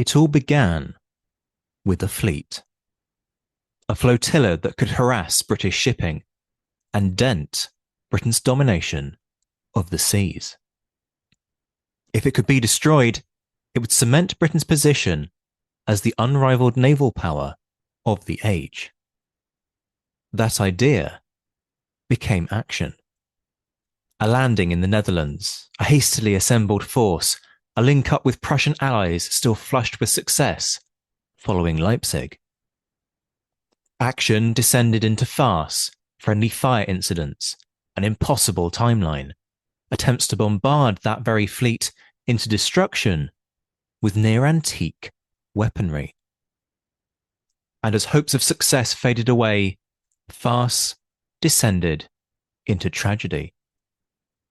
It all began with a fleet, a flotilla that could harass British shipping and dent Britain's domination of the seas. If it could be destroyed, it would cement Britain's position as the unrivaled naval power of the age. That idea became action. A landing in the Netherlands, a hastily assembled force, a link-up with Prussian allies still flushed with success following Leipzig. Action descended into farce, friendly fire incidents, an impossible timeline, attempts to bombard that very fleet into destruction with near-antique weaponry. And as hopes of success faded away, farce descended into tragedy.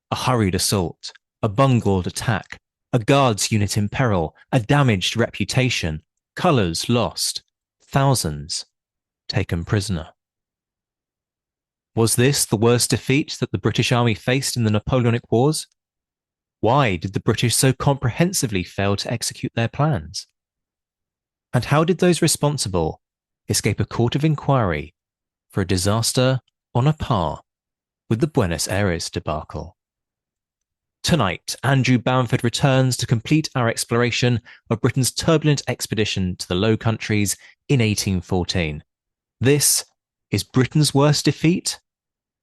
A hurried assault, a bungled attack, a guards unit in peril, a damaged reputation, colours lost, thousands taken prisoner. Was this the worst defeat that the British Army faced in the Napoleonic Wars? Why did the British so comprehensively fail to execute their plans? And how did those responsible escape a court of inquiry for a disaster on a par with the Buenos Aires debacle? Tonight, Andrew Bamford returns to complete our exploration of Britain's turbulent expedition to the Low Countries in 1814. This is Britain's worst defeat,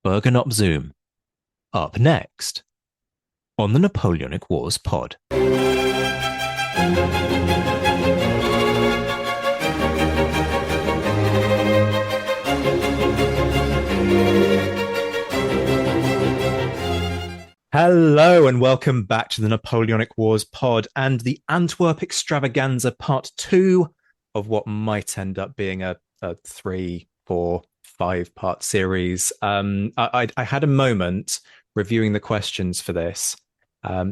Bergen Op Zoom. Up next on the Napoleonic Wars pod. Hello and welcome back to the Napoleonic Wars pod and the Antwerp extravaganza part 2 of what might end up being a 3, 4, 5-part series. I had a moment reviewing the questions for this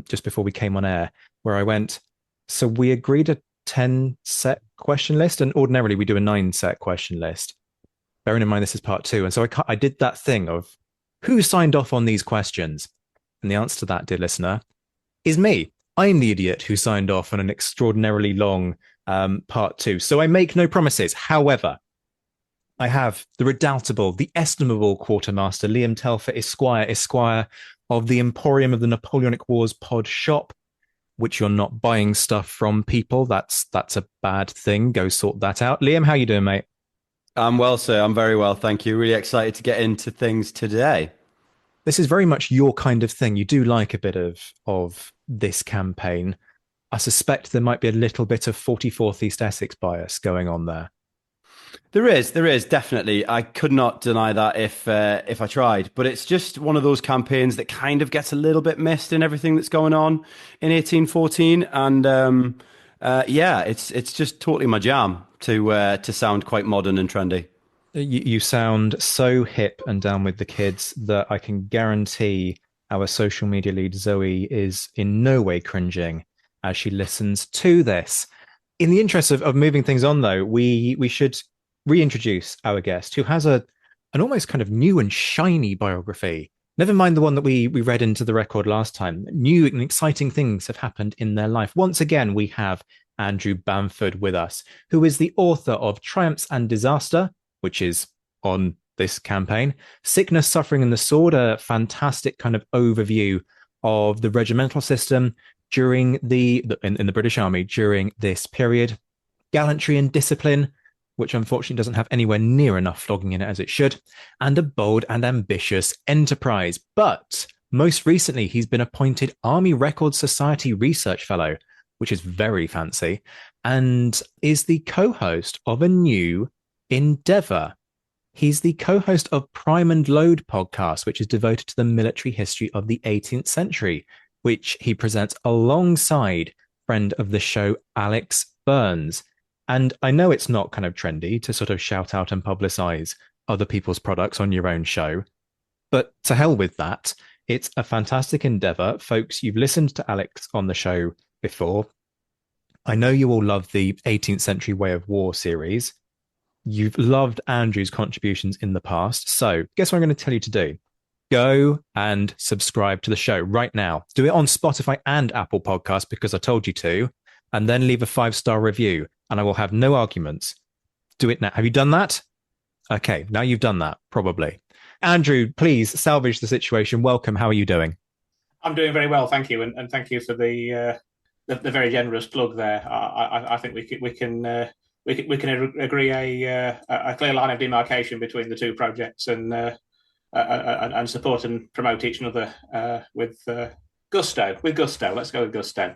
just before we came on air where I went, so we agreed a 10 set question list, and ordinarily we do a 9 set question list, bearing in mind this is part 2. And so I did that thing of who signed off on these questions. And the answer to that, dear listener, is me. I'm the idiot who signed off on an extraordinarily long part 2. So I make no promises. However, I have the redoubtable, the estimable quartermaster, Liam Telfer, Esquire of the Emporium of the Napoleonic Wars pod shop, which you're not buying stuff from people. That's a bad thing. Go sort that out. Liam, how you doing, mate? I'm well, sir. I'm very well, thank you. Really excited to get into things today. This is very much your kind of thing. You do like a bit of this campaign. I suspect there might be a little bit of 44th East Essex bias going on there. There is definitely. I could not deny that if I tried. But it's just one of those campaigns that kind of gets a little bit missed in everything that's going on in 1814. And yeah, it's just totally my jam to sound quite modern and trendy. You sound so hip and down with the kids that I can guarantee our social media lead Zoe is in no way cringing as she listens to this. In the interest of moving things on, though, we should reintroduce our guest, who has an almost kind of new and shiny biography. Never mind the one that we read into the record last time. New and exciting things have happened in their life. Once again, we have Andrew Bamford with us, who is the author of Triumphs and Disaster, which is on this campaign, Sickness, Suffering and the Sword, a fantastic kind of overview of the regimental system during in the British Army during this period, Gallantry and Discipline, which unfortunately doesn't have anywhere near enough flogging in it as it should, and A Bold and Ambitious Enterprise. But most recently, he's been appointed Army Records Society Research Fellow, which is very fancy, and is the co-host of a new endeavor. He's the co-host of Prime and Load podcast, which is devoted to the military history of the 18th century, which he presents alongside friend of the show, Alex Burns. And I know it's not kind of trendy to sort of shout out and publicize other people's products on your own show, but to hell with that. It's a fantastic endeavor. Folks, you've listened to Alex on the show before. I know you all love the 18th Century Way of War series. You've loved Andrew's contributions in the past. So guess what I'm going to tell you to do? Go and subscribe to the show right now. Do it on Spotify and Apple Podcasts because I told you to. and then leave a 5-star review, and I will have no arguments. Do it now. Have you done that? Okay, now you've done that, probably. Andrew, please salvage the situation. Welcome. How are you doing? I'm doing very well, thank you, and thank you for the very generous plug there. I think we can agree a clear line of demarcation between the two projects and support and promote each other with gusto. With gusto, let's go with gusto.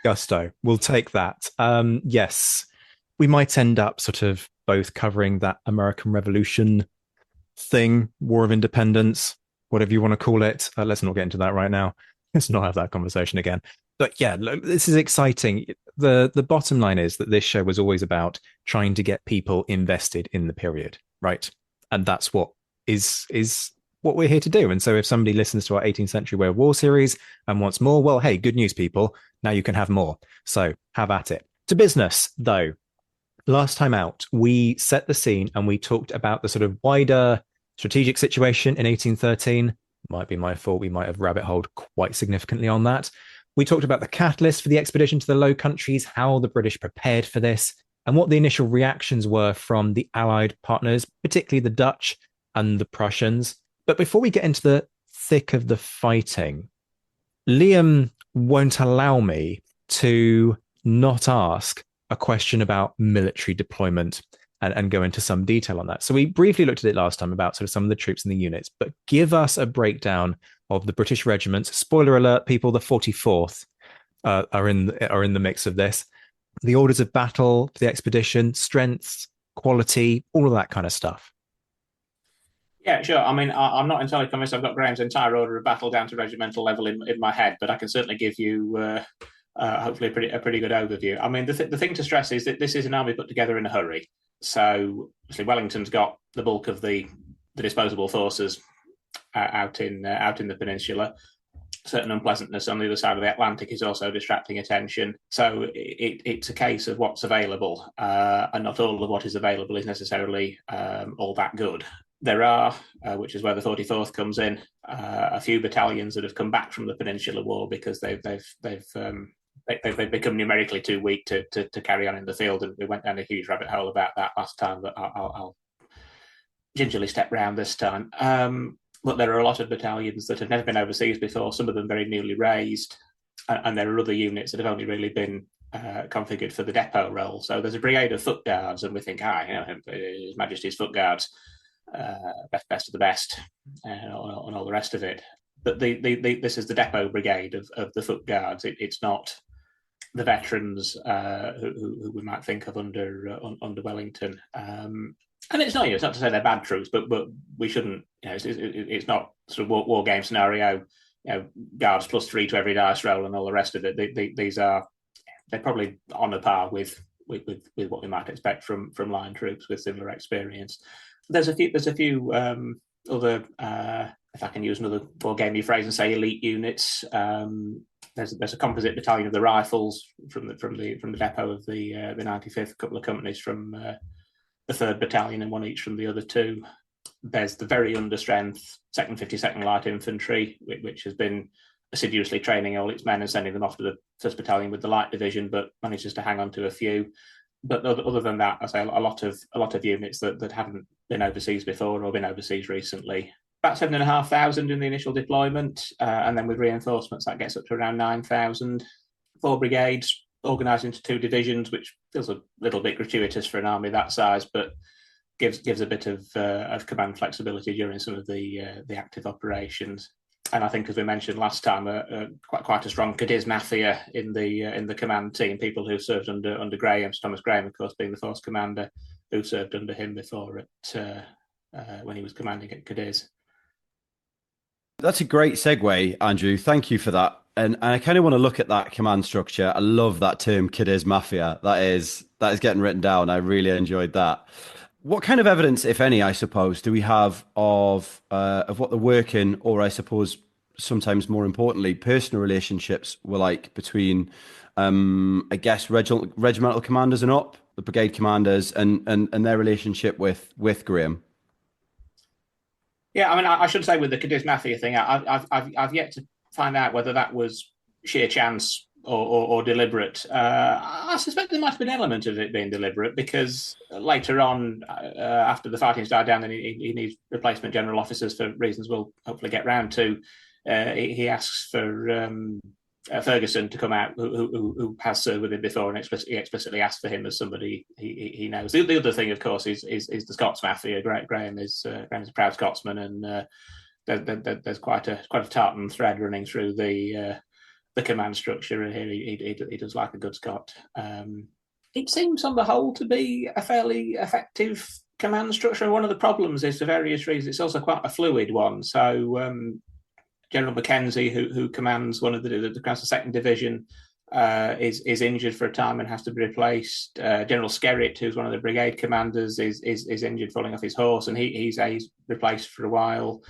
Gusto. We'll take that. Yes, we might end up sort of both covering that American Revolution thing, War of Independence, whatever you want to call it. Let's not get into that right now. Let's not have that conversation again. But yeah, look, this is exciting. The bottom line is that this show was always about trying to get people invested in the period, right? And that's what is what we're here to do. And so if somebody listens to our 18th Century Way of War series and wants more, well, hey, good news, people. Now you can have more. So have at it. To business, though. Last time out, we set the scene and we talked about the sort of wider strategic situation in 1813. Might be my fault. We might have rabbit holed quite significantly on that. We talked about the catalyst for the expedition to the Low Countries, how the British prepared for this, and what the initial reactions were from the Allied partners, particularly the Dutch and the Prussians. But before we get into the thick of the fighting, Liam won't allow me to not ask a question about military deployment and go into some detail on that. So we briefly looked at it last time about sort of some of the troops and the units, but give us a breakdown of the British regiments. Spoiler alert, people, the 44th are in the mix of this. The orders of battle for the expedition, strengths, quality, all of that kind of stuff. Yeah, sure. I mean, I'm not entirely convinced I've got Graham's entire order of battle down to regimental level in my head, but I can certainly give you hopefully a pretty good overview. I mean, the thing to stress is that this is an army put together in a hurry. So obviously Wellington's got the bulk of the disposable forces out in the peninsula. Certain unpleasantness on the other side of the Atlantic is also distracting attention. So it's a case of what's available, and not all of what is available is necessarily all that good. There are, which is where the 44th comes in, a few battalions that have come back from the Peninsular War because they've become numerically too weak to carry on in the field, and we went down a huge rabbit hole about that last time. But I'll gingerly step round this time. But there are a lot of battalions that have never been overseas before. Some of them very newly raised, and there are other units that have only really been configured for the depot role. So there's a brigade of foot guards, and we think, His Majesty's Foot Guards. Best of the best, and all the rest of it. But this is the depot brigade of the foot guards. It's not the veterans who we might think of under Wellington. And it's not to say they're bad troops, but we shouldn't. It's not sort of war game scenario. Guards +3 to every dice roll and all the rest of it. They're probably on a par with what we might expect from line troops with similar experience. There's a few other, if I can use another war gamey phrase and say elite units. There's a composite battalion of the Rifles from the depot of the 95th, a couple of companies from the 3rd Battalion and one each from the other two. There's the very understrength 2nd 52nd Light Infantry, which has been assiduously training all its men and sending them off to the 1st Battalion with the Light Division, but manages to hang on to a few. But other than that, I say a lot of units that haven't been overseas before or been overseas recently. About 7,500 in the initial deployment, and then with reinforcements that gets up to around 9,000. 4 brigades organised into 2 divisions, which feels a little bit gratuitous for an army that size, but gives a bit of command flexibility during some of the active operations. And I think, as we mentioned last time, quite a strong Cadiz Mafia in the command team. People who served under Graham, Thomas Graham, of course, being the force commander, who served under him before when he was commanding at Cadiz. That's a great segue, Andrew. Thank you for that. And I kind of want to look at that command structure. I love that term, Cadiz Mafia. That is getting written down. I really enjoyed that. What kind of evidence, if any, I suppose, do we have of what the working, or I suppose sometimes more importantly, personal relationships were like between, I guess, regimental commanders and up, the brigade commanders, and their relationship with Graham? Yeah, I mean, I should say with the Cadiz Mafia thing, I've yet to find out whether that was sheer chance or deliberate. I suspect there might have been an element of it being deliberate because later on, after the fighting's died down and he needs replacement general officers for reasons we'll hopefully get round to, he asks for Ferguson to come out, who has served with him before, and explicitly asked for him as somebody he knows. The other thing, of course, is the Scots Mafia. Graham is a proud Scotsman, and there's quite a tartan thread running through the command structure here. He does like a good Scot. It seems on the whole to be a fairly effective command structure. And one of the problems is, for various reasons, it's also quite a fluid one. So General Mackenzie, who commands one of the second division, is injured for a time and has to be replaced. General Skerritt, who's one of the brigade commanders, is injured falling off his horse, and he's replaced for a while.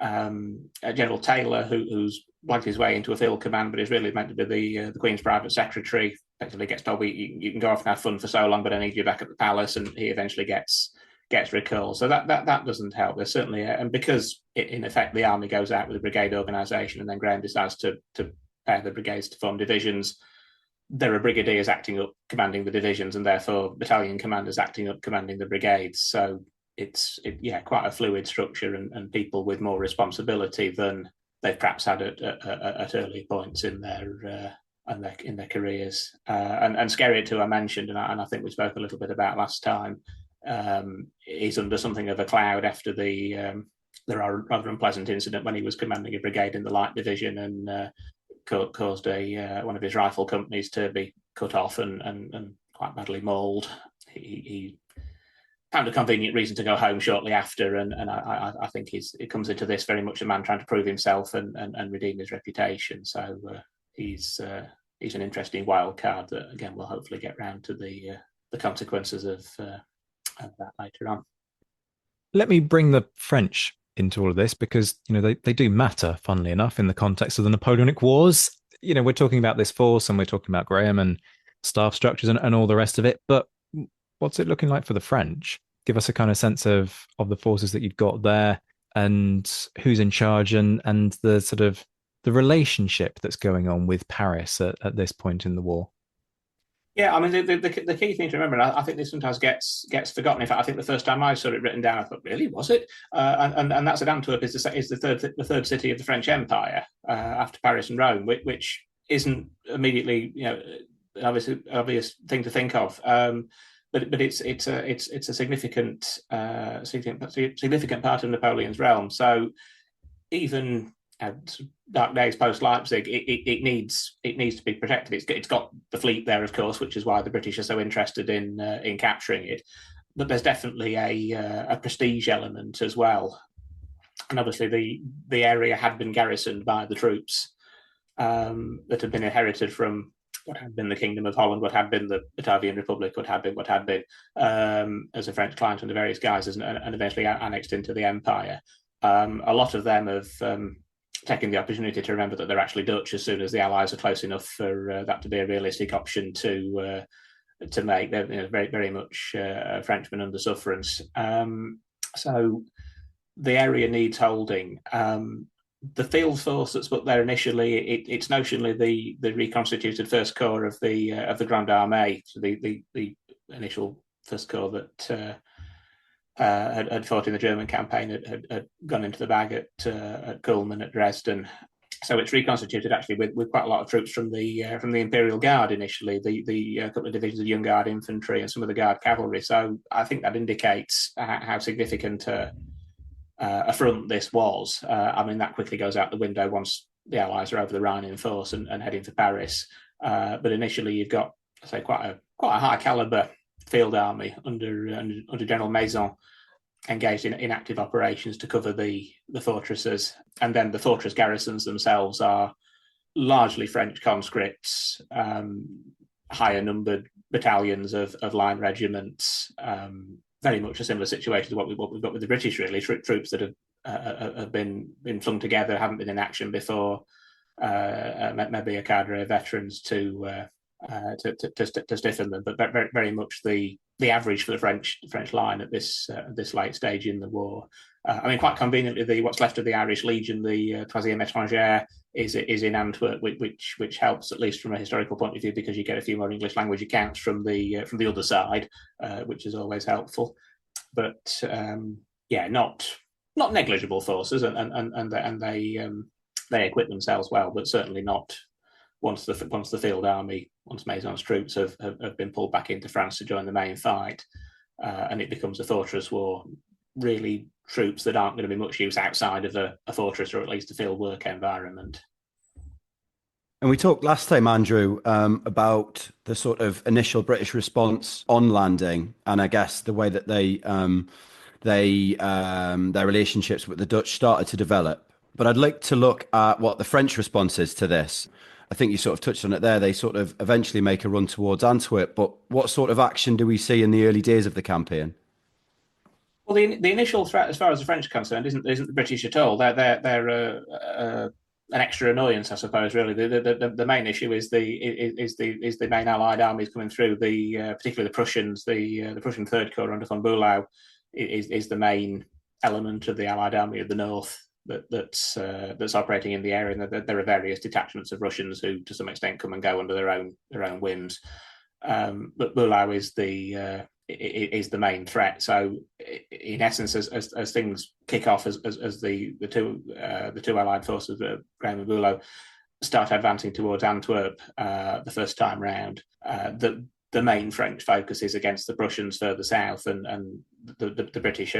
General Taylor, who's blanked his way into a field command, but is really meant to be the Queen's private secretary, effectively gets told, you can go off and have fun for so long, but I need you back at the palace, and he eventually gets recalled. So that doesn't help. There's certainly, and because in effect the army goes out with a brigade organisation, and then Graham decides to pair the brigades to form divisions, there are brigadiers acting up commanding the divisions, and therefore battalion commanders acting up commanding the brigades. So it's quite a fluid structure, and people with more responsibility than they've perhaps had at early points in their careers. And Skerritt, who I mentioned, and I think we spoke a little bit about last time, is under something of a cloud after the rather unpleasant incident when he was commanding a brigade in the light division and caused one of his rifle companies to be cut off and quite badly mauled. He found a convenient reason to go home shortly after, and I think it comes into this very much a man trying to prove himself and redeem his reputation. So he's an interesting wild card that, again, we'll hopefully get round to the consequences of that later on. Let me bring the French into all of this, because they do matter, funnily enough, in the context of the Napoleonic Wars. We're talking about this force, and we're talking about Graham and staff structures and all the rest of it, but what's it looking like for the French? Give us a kind of sense of the forces that you've got there, and who's in charge, and the sort of the relationship that's going on with Paris at this point in the war. Yeah, I mean, the key thing to remember, and I think this sometimes gets forgotten. In fact, I think the first time I saw it written down, I thought, really, was it? And that's that Antwerp is the third city of the French Empire after Paris and Rome, which isn't immediately an obvious thing to think of. But it's a significant part of Napoleon's realm. So even dark days post Leipzig, it needs to be protected. It's got the fleet there, of course, which is why the British are so interested in capturing it. But there's definitely a prestige element as well. And obviously the area had been garrisoned by the troops that had been inherited from what had been the Kingdom of Holland, what had been the Batavian Republic, what had been as a French client under various guises, and eventually annexed into the Empire. A lot of them have taken the opportunity to remember that they're actually Dutch as soon as the Allies are close enough for that to be a realistic option to make. They're very, very much Frenchmen under sufferance. So the area needs holding. The field force that's put there initially, it's notionally the reconstituted First Corps of the Grande Armée, so the initial First Corps that had fought in the German campaign, had gone into the bag at Kulm, at Dresden. So it's reconstituted actually with quite a lot of troops from the Imperial Guard initially, the couple of divisions of Young Guard infantry and some of the Guard cavalry. So I think that indicates how significant a front this was. I mean, that quickly goes out the window once the Allies are over the Rhine in force and heading for Paris. But initially, you've got, say, quite a high caliber field army under General Maison engaged in active operations to cover the fortresses, and then the fortress garrisons themselves are largely French conscripts, higher numbered battalions of line regiments. Very much a similar situation to what we've got with the British, really. Troops that have been flung together, haven't been in action before, maybe a cadre of veterans to stiffen them, but very, very much the the average for the French line at this late stage in the war. I mean, quite conveniently, what's left of the Irish Legion, the Troisième Étrangère, is in Antwerp, which helps, at least from a historical point of view, because you get a few more English language accounts from the other side, which is always helpful. But not negligible forces, and they equip themselves well, but certainly not once the field army, once Maison's troops have been pulled back into France to join the main fight, and it becomes a fortress war. Really, troops that aren't going to be much use outside of a fortress, or at least a field work environment. And we talked last time, Andrew, about the sort of initial British response on landing, and I guess the way that their relationships with the Dutch started to develop. But I'd like to look at what the French response is to this. I think you sort of touched on it there. They sort of eventually make a run towards Antwerp, but what sort of action do we see in the early days of the campaign? Well, the initial threat, as far as the French are concerned, isn't the British at all. They're an extra annoyance, I suppose. Really, the main issue is the main Allied armies coming through. Particularly the Prussians, the Prussian Third Corps under von Bulow is the main element of the Allied army of the North that's operating in the area. And there are various detachments of Russians who, to some extent, come and go under their own whims. But Bulow is the main threat. So, in essence, as things kick off, as the two Allied forces, Graham and Bulow, start advancing towards Antwerp the first time round, the main French focus is against the Prussians further south, and the British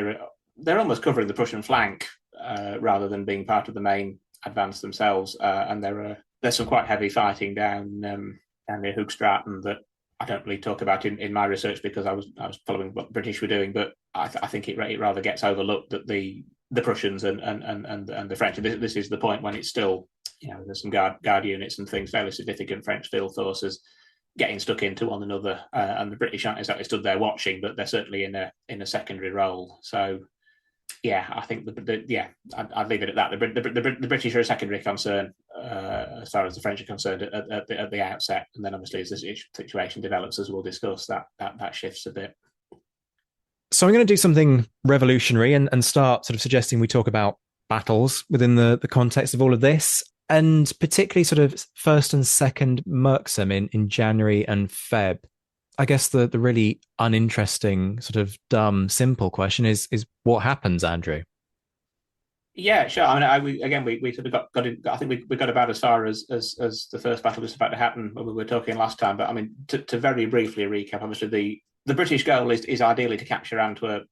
they're almost covering the Prussian flank rather than being part of the main advance themselves. And there's some quite heavy fighting down near Hoogstraten that I don't really talk about in my research because I was following what the British were doing, but I think it rather gets overlooked that the Prussians and the French. This is the point when it's still, there's some guard units and things, fairly significant French field forces getting stuck into one another, and the British aren't exactly stood there watching, but they're certainly in a secondary role. So, yeah, I think I'd leave it at that. The British are a secondary concern as far as the French are concerned at the outset, and then obviously as the situation develops, as we'll discuss, that shifts a bit. So I'm going to do something revolutionary and start sort of suggesting we talk about battles within the context of all of this, and particularly sort of first and second Merksem in January and Feb. I guess the really uninteresting, sort of dumb, simple question is what happens, Andrew? Yeah, sure. I mean, we sort of got in, I think we got about as far as the first battle was about to happen when we were talking last time. But I mean, to very briefly recap, obviously the British goal is ideally to capture Antwerp.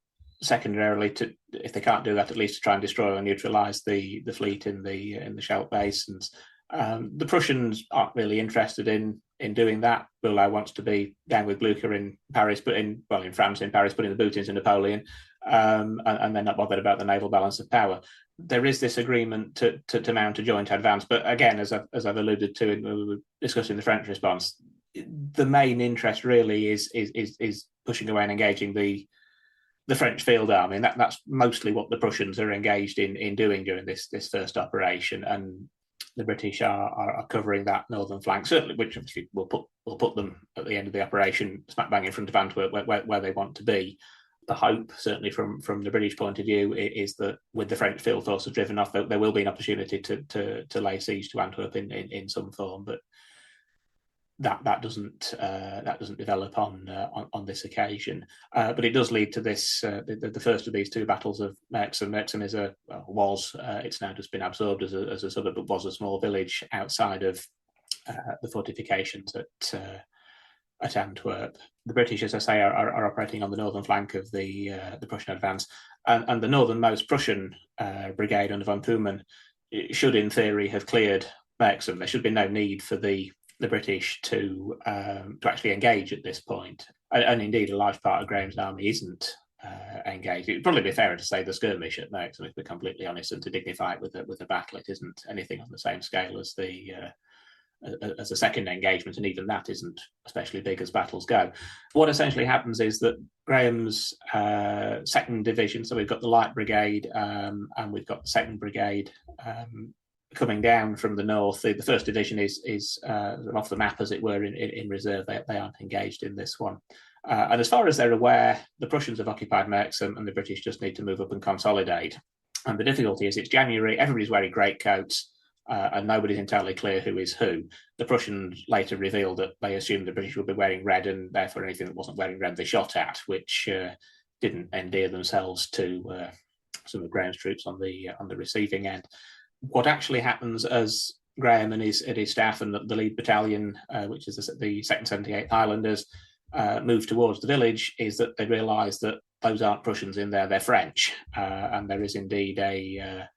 Secondarily, if they can't do that, at least to try and destroy or neutralise the fleet in the Scheldt basins. The Prussians aren't really interested in doing that. Bulow wants to be down with Blucher in Paris, in France, in Paris, putting the boot into Napoleon, and they're not bothered about the naval balance of power. There is this agreement to mount a joint advance, but again, as I've alluded to when we were discussing the French response, the main interest really is pushing away and engaging the French field army, and that's mostly what the Prussians are engaged in doing during this first operation, and the British are covering that northern flank, certainly, which obviously will put them at the end of the operation smack bang in front of Antwerp, where they want to be. The hope, certainly from the British point of view, is that with the French field forces driven off, there will be an opportunity to lay siege to Antwerp in some form, but that doesn't develop on this occasion. But it does lead to this the first of these two battles of Merksem. Merksem it's now just been absorbed as a suburb, but was a small village outside of the fortifications at Antwerp. The British, as I say, are operating on the northern flank of the Prussian advance, and the northernmost Prussian brigade under von Thumann should, in theory, have cleared Merksem. There should be no need for the British to actually engage at this point, and indeed a large part of Graham's army isn't engaged. It'd probably be fairer to say the skirmish at Merksem, if we're completely honest, and to dignify it with a battle. It isn't anything on the same scale as a second engagement, and even that isn't especially big as battles go. What essentially happens is that Graham's second division, so we've got the light brigade and we've got the second brigade coming down from the north. The first division is off the map, as it were, in reserve. They aren't engaged in this one. And as far as they're aware, the Prussians have occupied Mexham and the British just need to move up and consolidate. And the difficulty is it's January, everybody's wearing greatcoats, and nobody's entirely clear who is who. The Prussians later revealed that they assumed the British would be wearing red, and therefore anything that wasn't wearing red they shot at, which didn't endear themselves to some of Graham's troops on the receiving end. What actually happens as Graham and his staff and the lead battalion, which is the 2nd 78th Highlanders, move towards the village, is that they realise that those aren't Prussians in there, they're French. And there is indeed a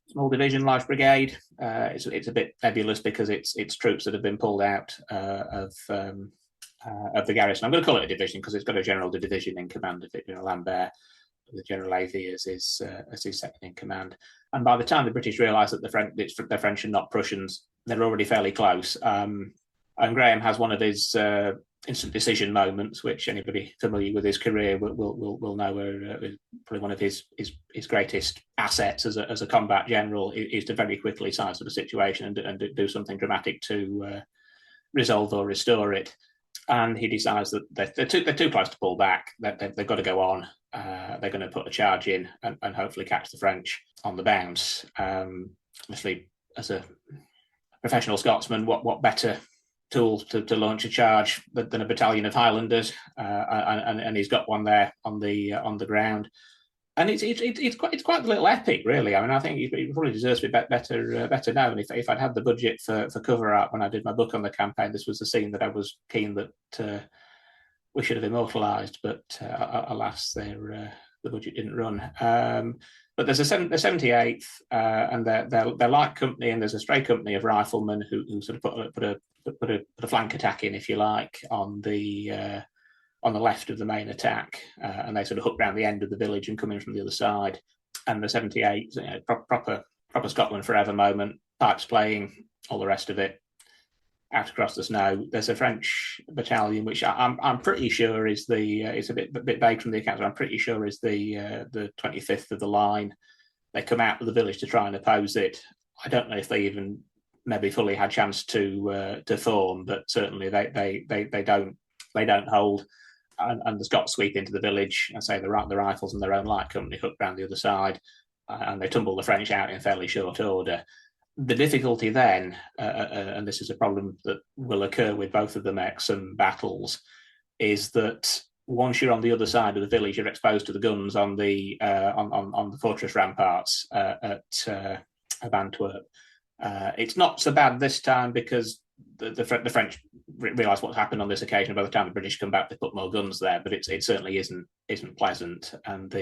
small division, Life Brigade. It's a bit nebulous because it's troops that have been pulled out of the garrison. I'm going to call it a division because it's got a general de division in command of it, Lambert. The General Avey as his second in command. And by the time the British realise that they're French and not Prussians, they're already fairly close. And Graham has one of his instant decision moments, which anybody familiar with his career will know are probably one of his greatest assets as a combat general is to very quickly size up a situation and do something dramatic to resolve or restore it. And he decides that they're too close to pull back. They've got to go on. They're going to put a charge in and hopefully catch the French on the bounce. Obviously, as a professional Scotsman, what better tool to launch a charge than a battalion of Highlanders? And he's got one there on the ground. And it's quite a little epic, really. I mean, I think he probably deserves to be better known. If I'd had the budget for cover art when I did my book on the campaign, this was the scene that I was keen that we should have immortalised. But alas, the budget didn't run. But there's the 78th and their light company, and there's a stray company of riflemen who sort of put a flank attack in, if you like, on the left of the main attack, and they sort of hook round the end of the village and come in from the other side. And the 78, proper Scotland forever moment, pipes playing, all the rest of it, out across the snow. There's a French battalion, which I'm pretty sure is it's a bit vague from the accounts, but I'm pretty sure is the 25th of the line. They come out of the village to try and oppose it. I don't know if they even maybe fully had chance to form, but certainly they don't hold. And the Scots sweep into the village and say the rifles and their own light company hook round the other side, and they tumble the French out in fairly short order. The difficulty then, and this is a problem that will occur with both of the Mexham battles, is that once you're on the other side of the village, you're exposed to the guns on the fortress ramparts of Antwerp. It's not so bad this time because the French realise what's happened on this occasion. By the time the British come back, they put more guns there, but it certainly isn't pleasant. And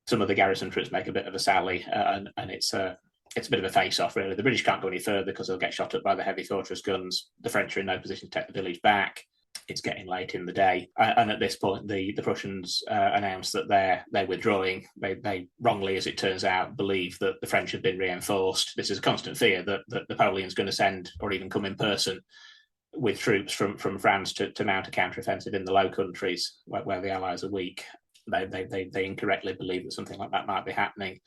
some of the garrison troops make a bit of a sally, and it's a bit of a face-off, really. The British can't go any further because they'll get shot up by the heavy fortress guns. The French are in no position to take the village back. It's getting late in the day, and at this point, the Prussians announce that they're withdrawing. They wrongly, as it turns out, believe that the French have been reinforced. This is a constant fear that Napoleon's going to send or even come in person with troops from France to mount a counteroffensive in the Low Countries where the Allies are weak. They incorrectly believe that something like that might be happening.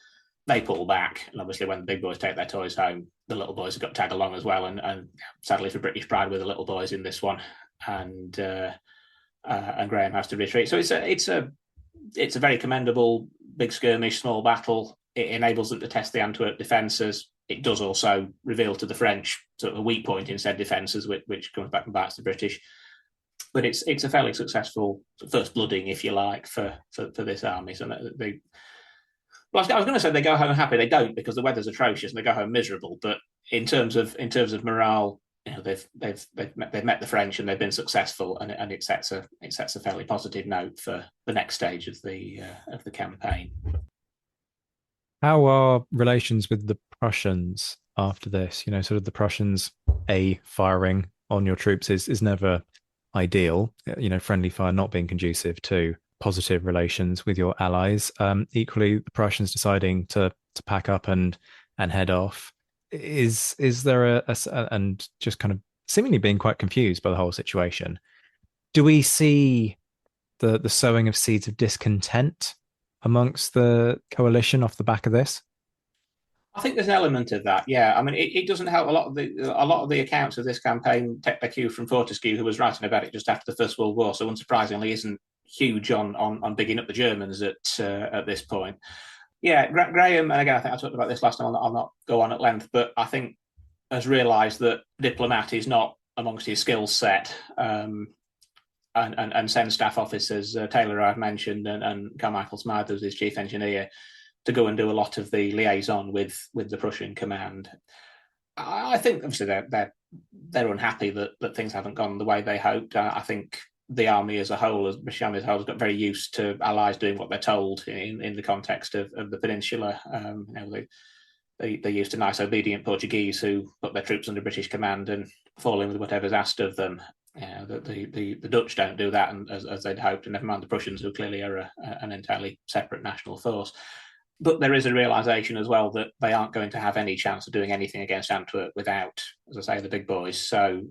They pull back, and obviously when the big boys take their toys home, the little boys have got to tag along as well. And sadly for British pride, we're the little boys in this one. And Graham has to retreat. So it's a very commendable big skirmish, small battle. It enables them to test the Antwerp defences. It does also reveal to the French sort of a weak point in said defences, which comes back and bites the British. But it's a fairly successful first blooding, if you like, for this army. So I was going to say they go home happy. They don't, because the weather's atrocious and they go home miserable. But in terms of morale, they've met the French and they've been successful, and it sets a fairly positive note for the next stage of the campaign. How are relations with the Prussians after this? Sort of the Prussians, firing on your troops is never ideal. Friendly fire not being conducive to positive relations with your allies. Equally, the Prussians deciding to pack up and head off. Is there and just kind of seemingly being quite confused by the whole situation? Do we see the sowing of seeds of discontent amongst the coalition off the back of this? I think there's an element of that. Yeah, I mean, it doesn't help. A lot of the accounts of this campaign take their cue from Fortescue, who was writing about it just after the First World War. So, unsurprisingly, isn't huge on bigging up the Germans at this point. Yeah, Graham, and again, I think I talked about this last time. I'll not go on at length, but I think has realised that diplomat is not amongst his skill set. And send staff officers, Taylor I've mentioned, and Carmichael Smythe as his chief engineer, to go and do a lot of the liaison with the Prussian command. I think obviously they're unhappy that things haven't gone the way they hoped. I think the army as a whole, as British Army as a whole, has got very used to allies doing what they're told in the context of the peninsula. They're used to nice, obedient Portuguese who put their troops under British command and fall in with whatever's asked of them. The Dutch don't do that, and as they'd hoped, and never mind the Prussians, who clearly are an entirely separate national force. But there is a realization as well that they aren't going to have any chance of doing anything against Antwerp without, as I say, the big boys. So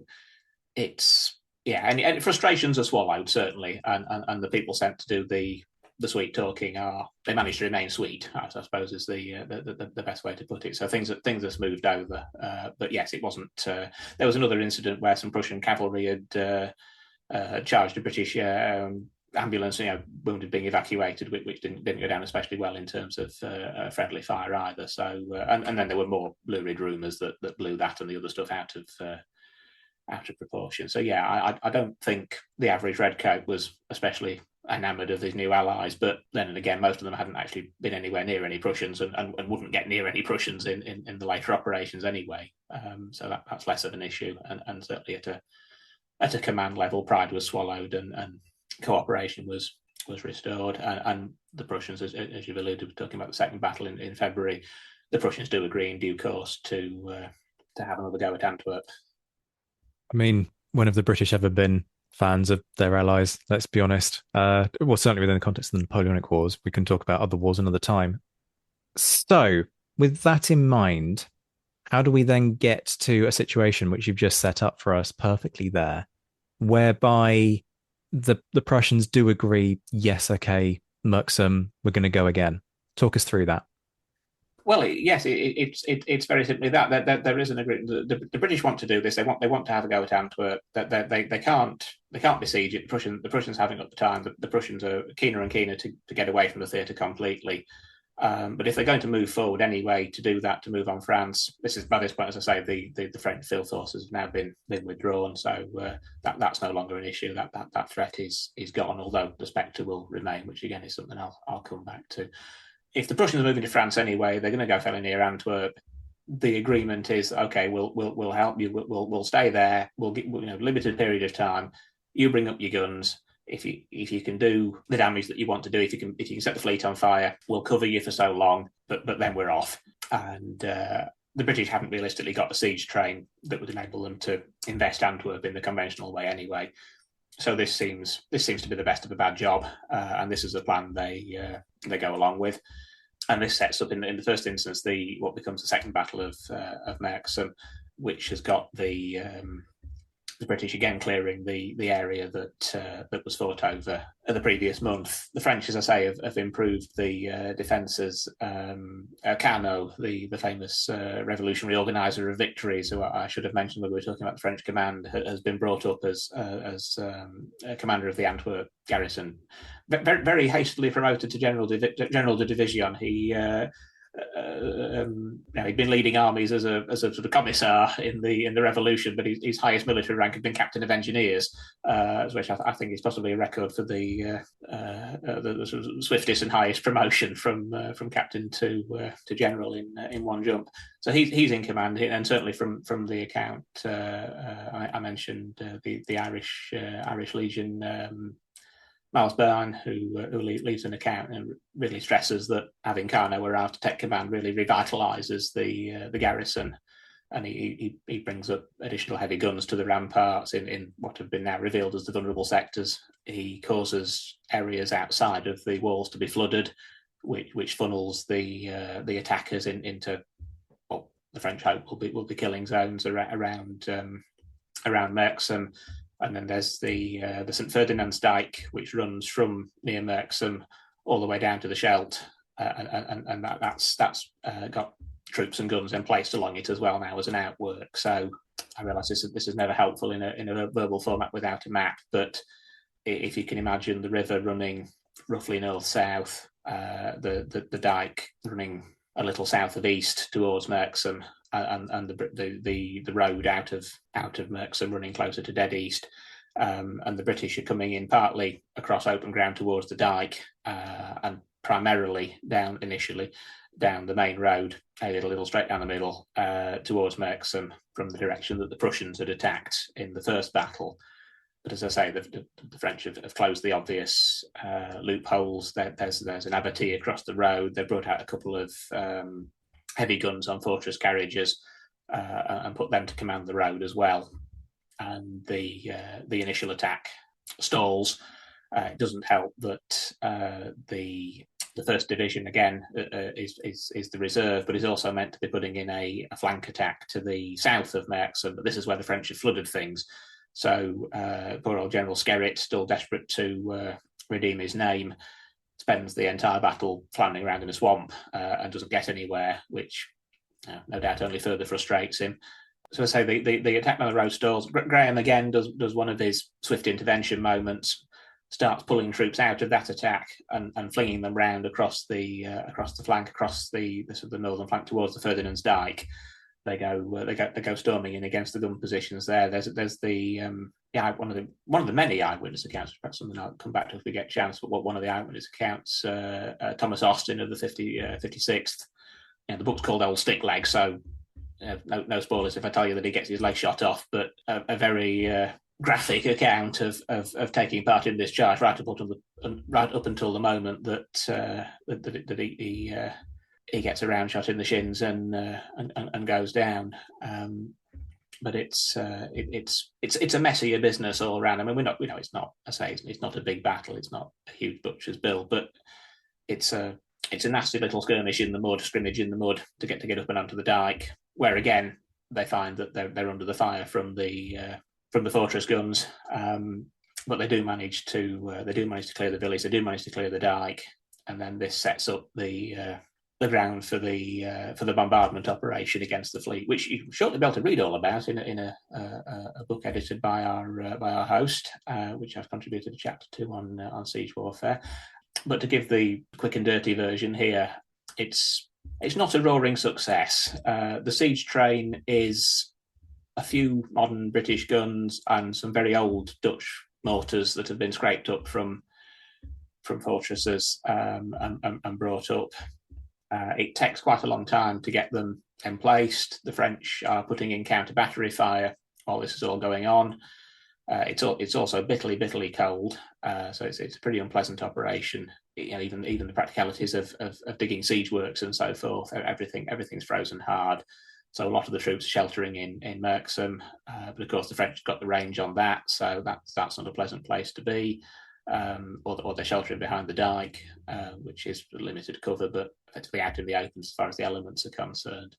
it's, and frustrations are swallowed, certainly, and the people sent to do the sweet talking they managed to remain sweet, I suppose is the best way to put it. So things are smoothed over. But yes, it wasn't. There was another incident where some Prussian cavalry had charged a British ambulance, wounded being evacuated, which didn't go down especially well in terms of friendly fire either. So and then there were more lurid rumours that blew that and the other stuff out of proportion. So I don't think the average redcoat was especially enamoured of these new allies, but then again, most of them hadn't actually been anywhere near any Prussians and wouldn't get near any Prussians in the later operations anyway. So that's less of an issue, and certainly at a command level, pride was swallowed and cooperation was restored. And the Prussians, as you've alluded to, talking about the second battle in February, the Prussians do agree in due course to have another go at Antwerp. I mean, when have the British ever been fans of their allies? Let's be honest. Well, certainly within the context of the Napoleonic Wars. We can talk about other wars another time. So, with that in mind, how do we then get to a situation which you've just set up for us perfectly there, whereby the Prussians do agree, yes, okay, Merksem, we're going to go again? Talk us through that. Well, yes, it's very simply that there is an agreement. The British want to do this. They want to have a go at Antwerp. That they can't besiege it. The Prussians haven't got the time. The Prussians are keener and keener to get away from the theatre completely. But if they're going to move forward anyway, to do that, to move on France, this is by this point, as I say, the French field forces have now been withdrawn, so that's no longer an issue. That threat is gone. Although the spectre will remain, which again is something I'll come back to. If the Prussians are moving to France anyway, they're going to go fairly near Antwerp. The agreement is, okay, we'll help you. We'll stay there. We'll get limited period of time. You bring up your guns. If you can do the damage that you want to do, if you can set the fleet on fire, we'll cover you for so long. But then we're off. And the British haven't realistically got a siege train that would enable them to invest Antwerp in the conventional way anyway. So this seems to be the best of a bad job, and this is the plan they go along with. And this sets up in the first instance what becomes the second battle of Merksem, which has got the British again clearing the area that was fought over the previous month. The French, as I say, have improved the defences. Carnot, the famous revolutionary organiser of victories, who I should have mentioned when we were talking about the French command, has been brought up as commander of the Antwerp garrison. Very, very hastily promoted to general de division. He'd been leading armies as a sort of commissar in the revolution, but his highest military rank had been captain of engineers, which I think is possibly a record for the sort of swiftest and highest promotion from captain to general in one jump. So he's in command, and certainly from the account I mentioned, the Irish Legion. Miles Byrne, who leaves an account and really stresses that having Carnot around to take command really revitalises the garrison, and he brings up additional heavy guns to the ramparts in what have been now revealed as the vulnerable sectors. He causes areas outside of the walls to be flooded, which funnels the attackers into what the French hope will be killing zones around Merksem. And then there's the St Ferdinand's Dyke, which runs from near Merksem all the way down to the Scheldt, and that's got troops and guns then placed along it as well now as an outwork. So I realise this is never helpful in a verbal format without a map, but if you can imagine the river running roughly north-south, the dike running a little south of east towards Merksem, and the road out of Merksem running closer to dead east, and the British are coming in partly across open ground towards the dike, and primarily initially down the main road, a little straight down the middle towards Merksem from the direction that the Prussians had attacked in the first battle. But as I say, the French have closed the obvious loopholes. There's an abattis across the road. They've brought out a couple of heavy guns on fortress carriages and put them to command the road as well. And the initial attack stalls. It doesn't help that the first division again is the reserve, but is also meant to be putting in a flank attack to the south of Merksem. But this is where the French have flooded things. So poor old General Skerritt, still desperate to redeem his name, spends the entire battle floundering around in a swamp and doesn't get anywhere, which no doubt only further frustrates him. So I say the attack on the road stalls. Graham again does one of his swift intervention moments, starts pulling troops out of that attack and flinging them round across the flank, across the sort of the northern flank towards the Ferdinand's Dyke. They go storming in against the gun positions there. There's the one of the many eyewitness accounts, perhaps something I'll come back to if we get a chance. But one of the eyewitness accounts, Thomas Austin of the 56th. The book's called Old Stick Leg, so no spoilers if I tell you that he gets his leg shot off. But a very graphic account of taking part in this charge right up until the moment that he gets a round shot in the shins and goes down. But it's a messier business all around. I mean, we know it's not. I say it's not a big battle. It's not a huge butcher's bill, but it's a nasty little scrimmage in the mud to get up and onto the dike, where again they find that they're under the fire from the fortress guns. But they do manage to clear the village. They do manage to clear the dike, and then this sets up the ground for the bombardment operation against the fleet, which you shortly be able to read all about in a book edited by our host, which I've contributed a chapter to on siege warfare. But to give the quick and dirty version here, it's not a roaring success. The siege train is a few modern British guns and some very old Dutch mortars that have been scraped up from fortresses and brought up. It takes quite a long time to get them emplaced. The French are putting in counter battery fire while this is all going on. It's also bitterly cold, so it's a pretty unpleasant operation. Even the practicalities of digging siege works and so forth, everything's frozen hard. So a lot of the troops are sheltering in Merksem, but of course the French got the range on that, so that's not a pleasant place to be. Or they're sheltering behind the dike, which is limited cover, but effectively out in the open as far as the elements are concerned.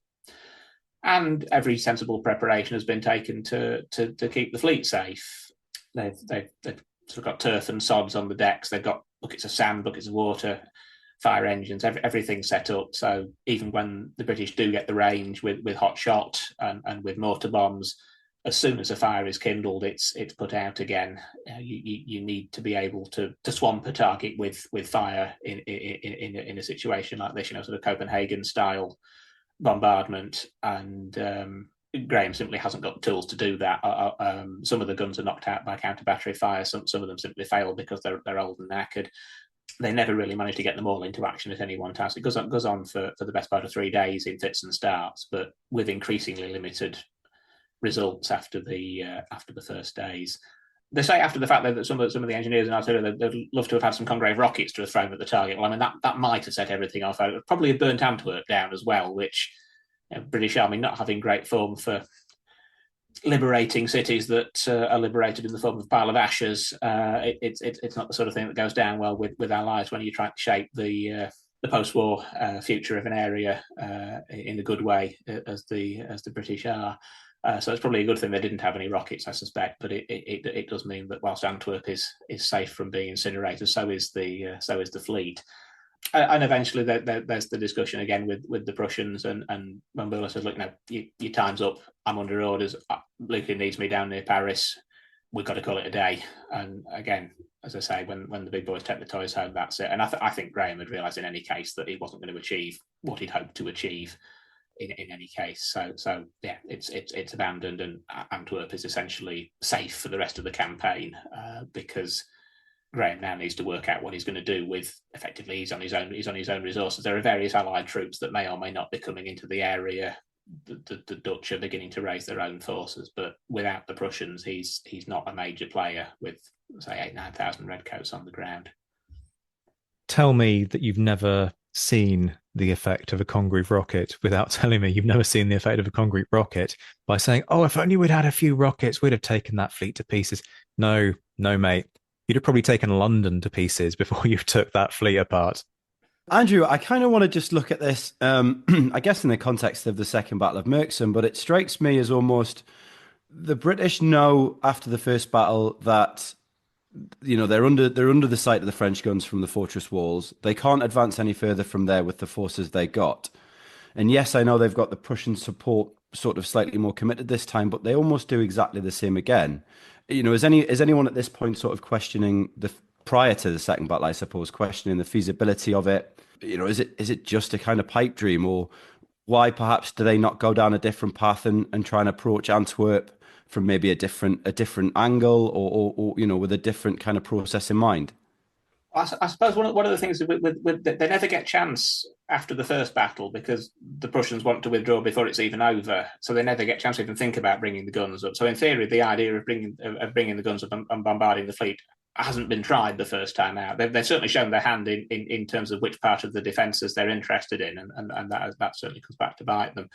And every sensible preparation has been taken to keep the fleet safe. They've sort of got turf and sods on the decks. They've got buckets of sand, buckets of water, fire engines, everything set up. So even when the British do get the range with hot shot and with mortar bombs, as soon as a fire is kindled, it's put out again. You need to be able to swamp a target with fire in a situation like this, sort of Copenhagen style bombardment. And Graham simply hasn't got the tools to do that. Some of the guns are knocked out by counter battery fire. Some of them simply fail because they're old and knackered. They never really manage to get them all into action at any one time. So it goes on for the best part of 3 days in fits and starts, but with increasingly limited results after the first days. They say after the fact that some of the engineers and artillery, they'd love to have had some Congreve rockets to have thrown at the target. Well, I mean, that might have set everything off. It probably have burnt Antwerp down as well, which British Army not having great form for liberating cities that are liberated in the form of a pile of ashes. It's not the sort of thing that goes down well with allies when you try to shape the post-war future of an area in a good way, as the British are. So it's probably a good thing they didn't have any rockets, I suspect. But it does mean that whilst Antwerp is safe from being incinerated, so is the fleet. And eventually there's the discussion again with the Prussians, and when Buller says, look, no, your time's up, I'm under orders, Lucan needs me down near Paris, we've got to call it a day. And again, as I say, when the big boys take the toys home, that's it. And I think Graham had realised in any case that he wasn't going to achieve what he'd hoped to achieve in any case. So yeah, it's abandoned, and Antwerp is essentially safe for the rest of the campaign, because Graham now needs to work out what he's going to do with, effectively, he's on his own resources. There are various allied troops that may or may not be coming into the area. The Dutch are beginning to raise their own forces, but without the Prussians, he's not a major player with, say, 8,000-9,000 redcoats on the ground. Tell me that you've never seen the effect of a Congreve rocket without telling me you've never seen the effect of a Congreve rocket by saying, oh, if only we'd had a few rockets, we'd have taken that fleet to pieces. No, mate. You'd have probably taken London to pieces before you took that fleet apart. Andrew, I kind of want to just look at this, I guess, in the context of the Second Battle of Merksem, but it strikes me as almost the British know after the first battle that, you know, they're under the sight of the French guns from the fortress walls. They can't advance any further from there with the forces they got. And yes, I know they've got the Prussian support sort of slightly more committed this time, but they almost do exactly the same again. You know, is anyone at this point sort of questioning prior to the second battle, I suppose, questioning the feasibility of it? You know, is it just a kind of pipe dream, or why perhaps do they not go down a different path and try and approach Antwerp from maybe a different angle, or you know, with a different kind of process in mind? I suppose one of the things with they never get chance after the first battle because the Prussians want to withdraw before it's even over, so they never get chance to even think about bringing the guns up. So in theory, the idea of bringing the guns up and bombarding the fleet hasn't been tried the first time out. They've certainly shown their hand in terms of which part of the defences they're interested in, and that certainly comes back to bite them.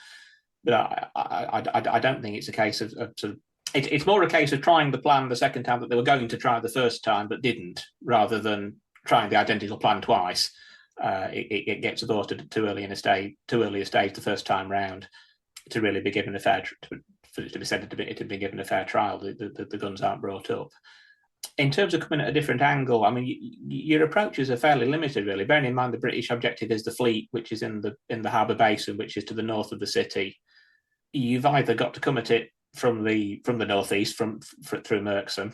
But I don't think it's a case of sort of. It's more a case of trying the plan the second time that they were going to try the first time but didn't, rather than trying the identical plan twice. It gets aborted too early a stage the first time round to really be given a fair for it to be said it had been given a fair trial. The guns aren't brought up. In terms of coming at a different angle, I mean, your approaches are fairly limited, really. Bearing in mind the British objective is the fleet, which is in the harbour basin, which is to the north of the city. You've either got to come at it from the northeast, through Merksem.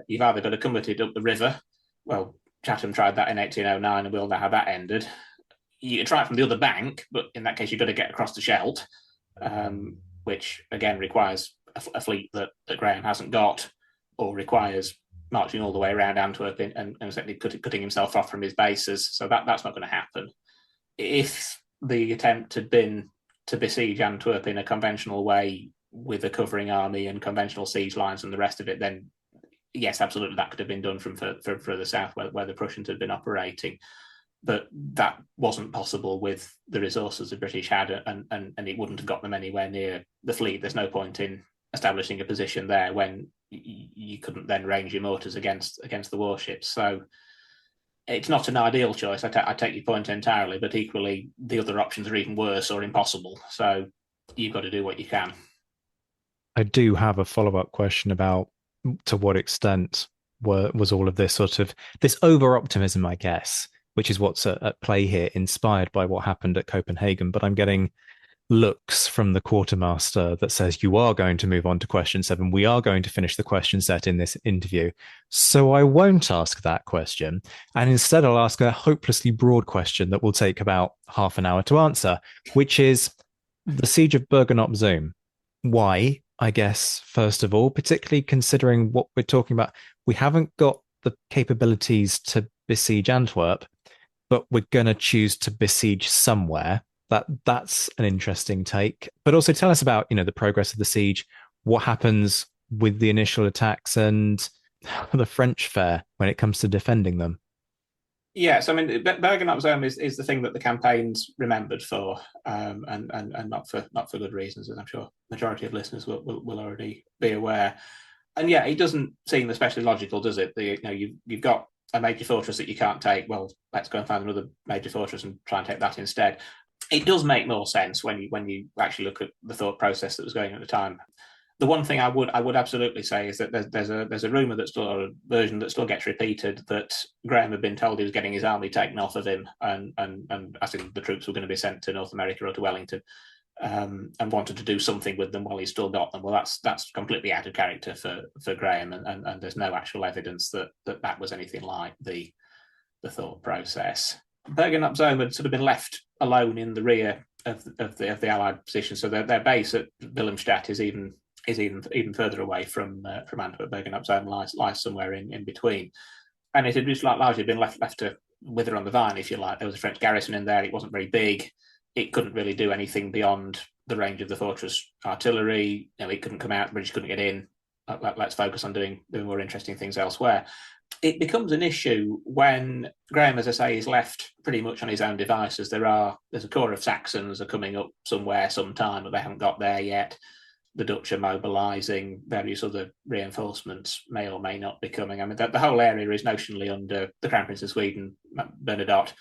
You've either got to come at it up the river. Well, Chatham tried that in 1809, and we all know how that ended. You can try it from the other bank, but in that case, you've got to get across the Scheldt, which again requires a fleet that Graham hasn't got, or requires marching all the way around Antwerp and certainly cutting himself off from his bases. So that's not going to happen. If the attempt had been to besiege Antwerp in a conventional way with a covering army and conventional siege lines and the rest of it, then yes, absolutely, that could have been done from further south where the Prussians had been operating. But that wasn't possible with the resources the British had, and it wouldn't have got them anywhere near the fleet. There's no point in establishing a position there when you couldn't then range your mortars against the warships. So it's not an ideal choice. I take your point entirely, but equally, the other options are even worse or impossible. So you've got to do what you can. I do have a follow-up question about to what extent was all of this sort of this over-optimism, I guess, which is what's at play here, inspired by what happened at Copenhagen. But I'm getting looks from the quartermaster that says you are going to move on to question 7. We are going to finish the question set in this interview. So I won't ask that question. And instead, I'll ask a hopelessly broad question that will take about half an hour to answer, which is the siege of Bergen Op Zoom. Why? I guess, first of all, particularly considering what we're talking about, we haven't got the capabilities to besiege Antwerp, but we're going to choose to besiege somewhere. That's an interesting take. But also tell us about, the progress of the siege, what happens with the initial attacks, and the French fare when it comes to defending them. Yes, I mean, Bergen Op Zoom is the thing that the campaign's remembered for, and not for good reasons, as I'm sure the majority of listeners will already be aware. And yeah, it doesn't seem especially logical, does it? You've got a major fortress that you can't take. Well, let's go and find another major fortress and try and take that instead. It does make more sense when you actually look at the thought process that was going on at the time. The one thing I would absolutely say is that there's a rumor that's still, or a version that still gets repeated, that Graham had been told he was getting his army taken off of him, and as in the troops were going to be sent to North America or to Wellington, and wanted to do something with them while he's still got them. Well, that's completely out of character for Graham, and there's no actual evidence that was anything like the thought process. Bergen Op Zoom had sort of been left alone in the rear of the Allied position, so their base at Wilhelmstadt is even further away from Antwerp. Bergen Op Zoom lies somewhere in between, and it had just largely been left to wither on the vine, if you like. There was a French garrison in there. It wasn't very big. It couldn't really do anything beyond the range of the fortress artillery. It couldn't come out. The British couldn't get in. Let's focus on doing more interesting things elsewhere. It becomes an issue when Graham, as I say, is left pretty much on his own devices. There's a corps of Saxons are coming up somewhere sometime, but they haven't got there yet. The Dutch are mobilising. Various other reinforcements may or may not be coming. I mean, the whole area is notionally under the Crown Prince of Sweden, Bernadotte,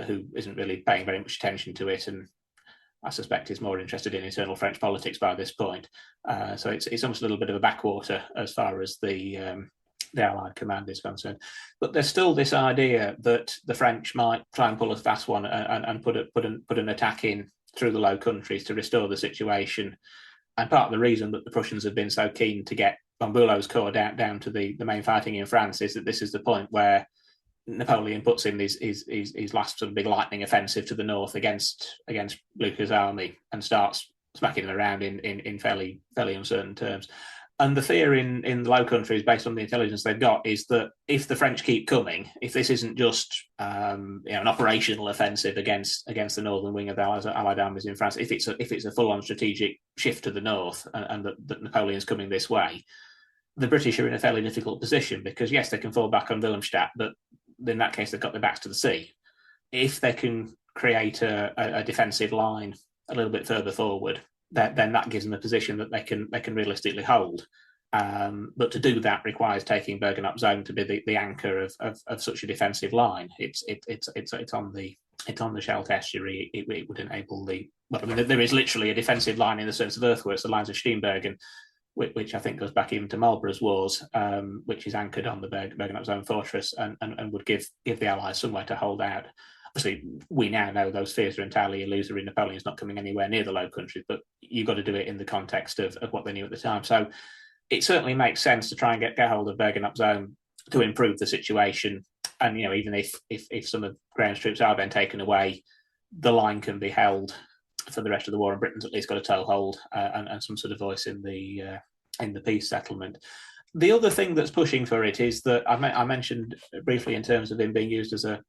who isn't really paying very much attention to it, and I suspect is more interested in internal French politics by this point. So it's almost a little bit of a backwater as far as the Allied command is concerned. But there's still this idea that the French might try and pull a fast one and put an attack in through the Low Countries to restore the situation. And part of the reason that the Prussians have been so keen to get von Bülow's corps down to the main fighting in France is that this is the point where Napoleon puts in his last sort of big lightning offensive to the north against Blucher's army and starts smacking them around in fairly uncertain terms. And the fear in the Low Countries, based on the intelligence they've got, is that if the French keep coming, if this isn't just an operational offensive against the northern wing of the Allied armies in France, if it's a full-on strategic shift to the north, and that Napoleon's coming this way, the British are in a fairly difficult position, because yes, they can fall back on Wilhelmstadt, but in that case they've got their backs to the sea. If they can create a defensive line a little bit further forward, then that gives them a position that they can realistically hold. But to do that requires taking Bergen Op Zoom to be the anchor of such a defensive line. It's on the Scheldt estuary. It would enable there is literally a defensive line in the sense of earthworks, the lines of Steenbergen, which I think goes back even to Marlborough's wars, which is anchored on the Bergen Op Zoom fortress and would give the Allies somewhere to hold out. Obviously, we now know those fears are entirely illusory. Napoleon's not coming anywhere near the Low Countries, but you've got to do it in the context of what they knew at the time. So it certainly makes sense to try and get hold of Bergen Op Zoom to improve the situation. And, even if some of Graham's troops are then taken away, the line can be held for the rest of the war, and Britain's at least got a toehold and some sort of voice in the peace settlement. The other thing that's pushing for it is that I mentioned briefly in terms of him being used as a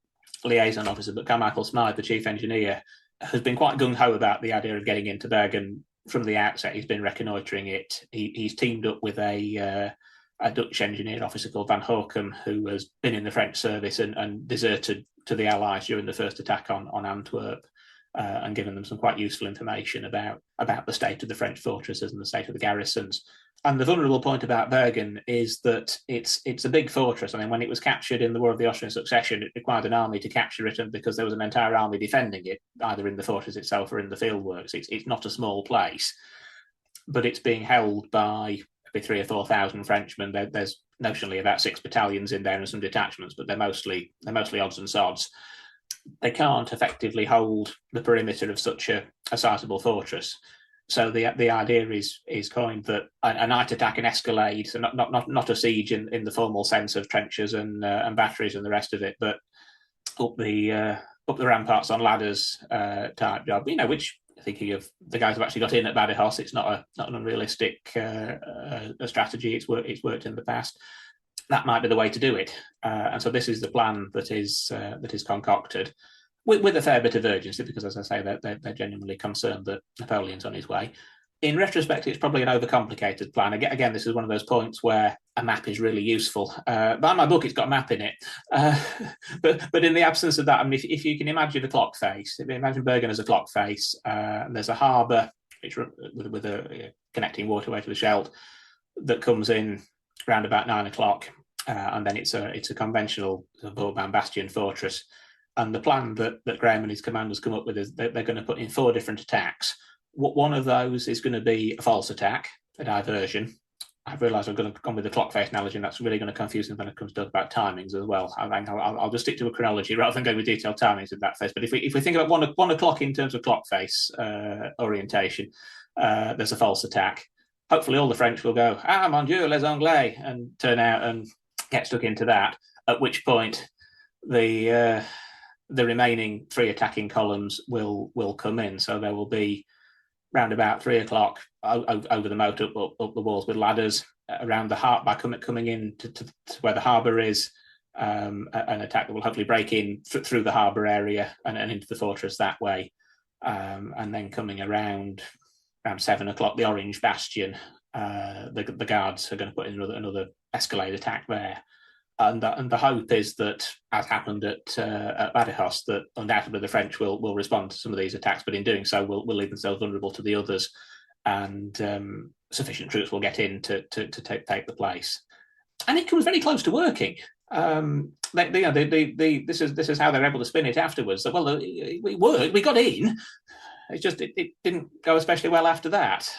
liaison officer, but Carmichael Smythe, the chief engineer, has been quite gung-ho about the idea of getting into Bergen from the outset. He's been reconnoitring it. He's teamed up with a Dutch engineer officer called Van Horkum, who has been in the French service and deserted to the Allies during the first attack on Antwerp, and given them some quite useful information about the state of the French fortresses and the state of the garrisons. And the vulnerable point about Bergen is that it's a big fortress. I mean, when it was captured in the War of the Austrian Succession, it required an army to capture it, and because there was an entire army defending it, either in the fortress itself or in the fieldworks. It's not a small place, but it's being held by maybe 3,000 or 4,000 Frenchmen. There's notionally about 6 battalions in there and some detachments, but they're mostly odds and sods. They can't effectively hold the perimeter of such a sizable fortress. So the idea is coined that a night attack and escalade, so not a siege in the formal sense of trenches and batteries and the rest of it, but up the ramparts on ladders type job. Which, thinking of the guys who've actually got in at Badajoz, it's not an unrealistic strategy. It's worked in the past. That might be the way to do it, and so this is the plan that is concocted. With a fair bit of urgency, because, as I say, they're genuinely concerned that Napoleon's on his way. In retrospect, it's probably an overcomplicated plan. Again, this is one of those points where a map is really useful. By my book, it's got a map in it. But in the absence of that, I mean, if you can imagine a clock face, if you imagine Bergen as a clock face, and there's a harbour with a connecting waterway to the Scheldt that comes in around about 9 o'clock, and then it's a conventional bow-bound bastion fortress. And the plan that Graham and his commanders come up with is they're going to put in 4 different attacks. One of those is going to be a false attack, a diversion. I've realised I've gone with the clock face analogy, and that's really going to confuse me when it comes to talk about timings as well. I'll just stick to a chronology rather than going with detailed timings in that phase. But if we think about 1 o'clock in terms of clock face orientation, there's a false attack. Hopefully, all the French will go, mon Dieu, les Anglais, and turn out and get stuck into that. At which point, the remaining 3 attacking columns will come in. So there will be round about 3 o'clock over the moat up the walls with ladders around the harbour by coming in to where the harbour is, an attack that will hopefully break in through the harbour area and into the fortress that way, and then coming around 7 o'clock, the Orange Bastion, the guards are going to put in another escalade attack there. And the hope is that, as happened at Badajoz, that undoubtedly the French will respond to some of these attacks, but in doing so will leave themselves vulnerable to the others, and sufficient troops will get in to take the place. And it comes very close to working. This is how they're able to spin it afterwards. So, well, we worked, we got in. It's just it didn't go especially well after that.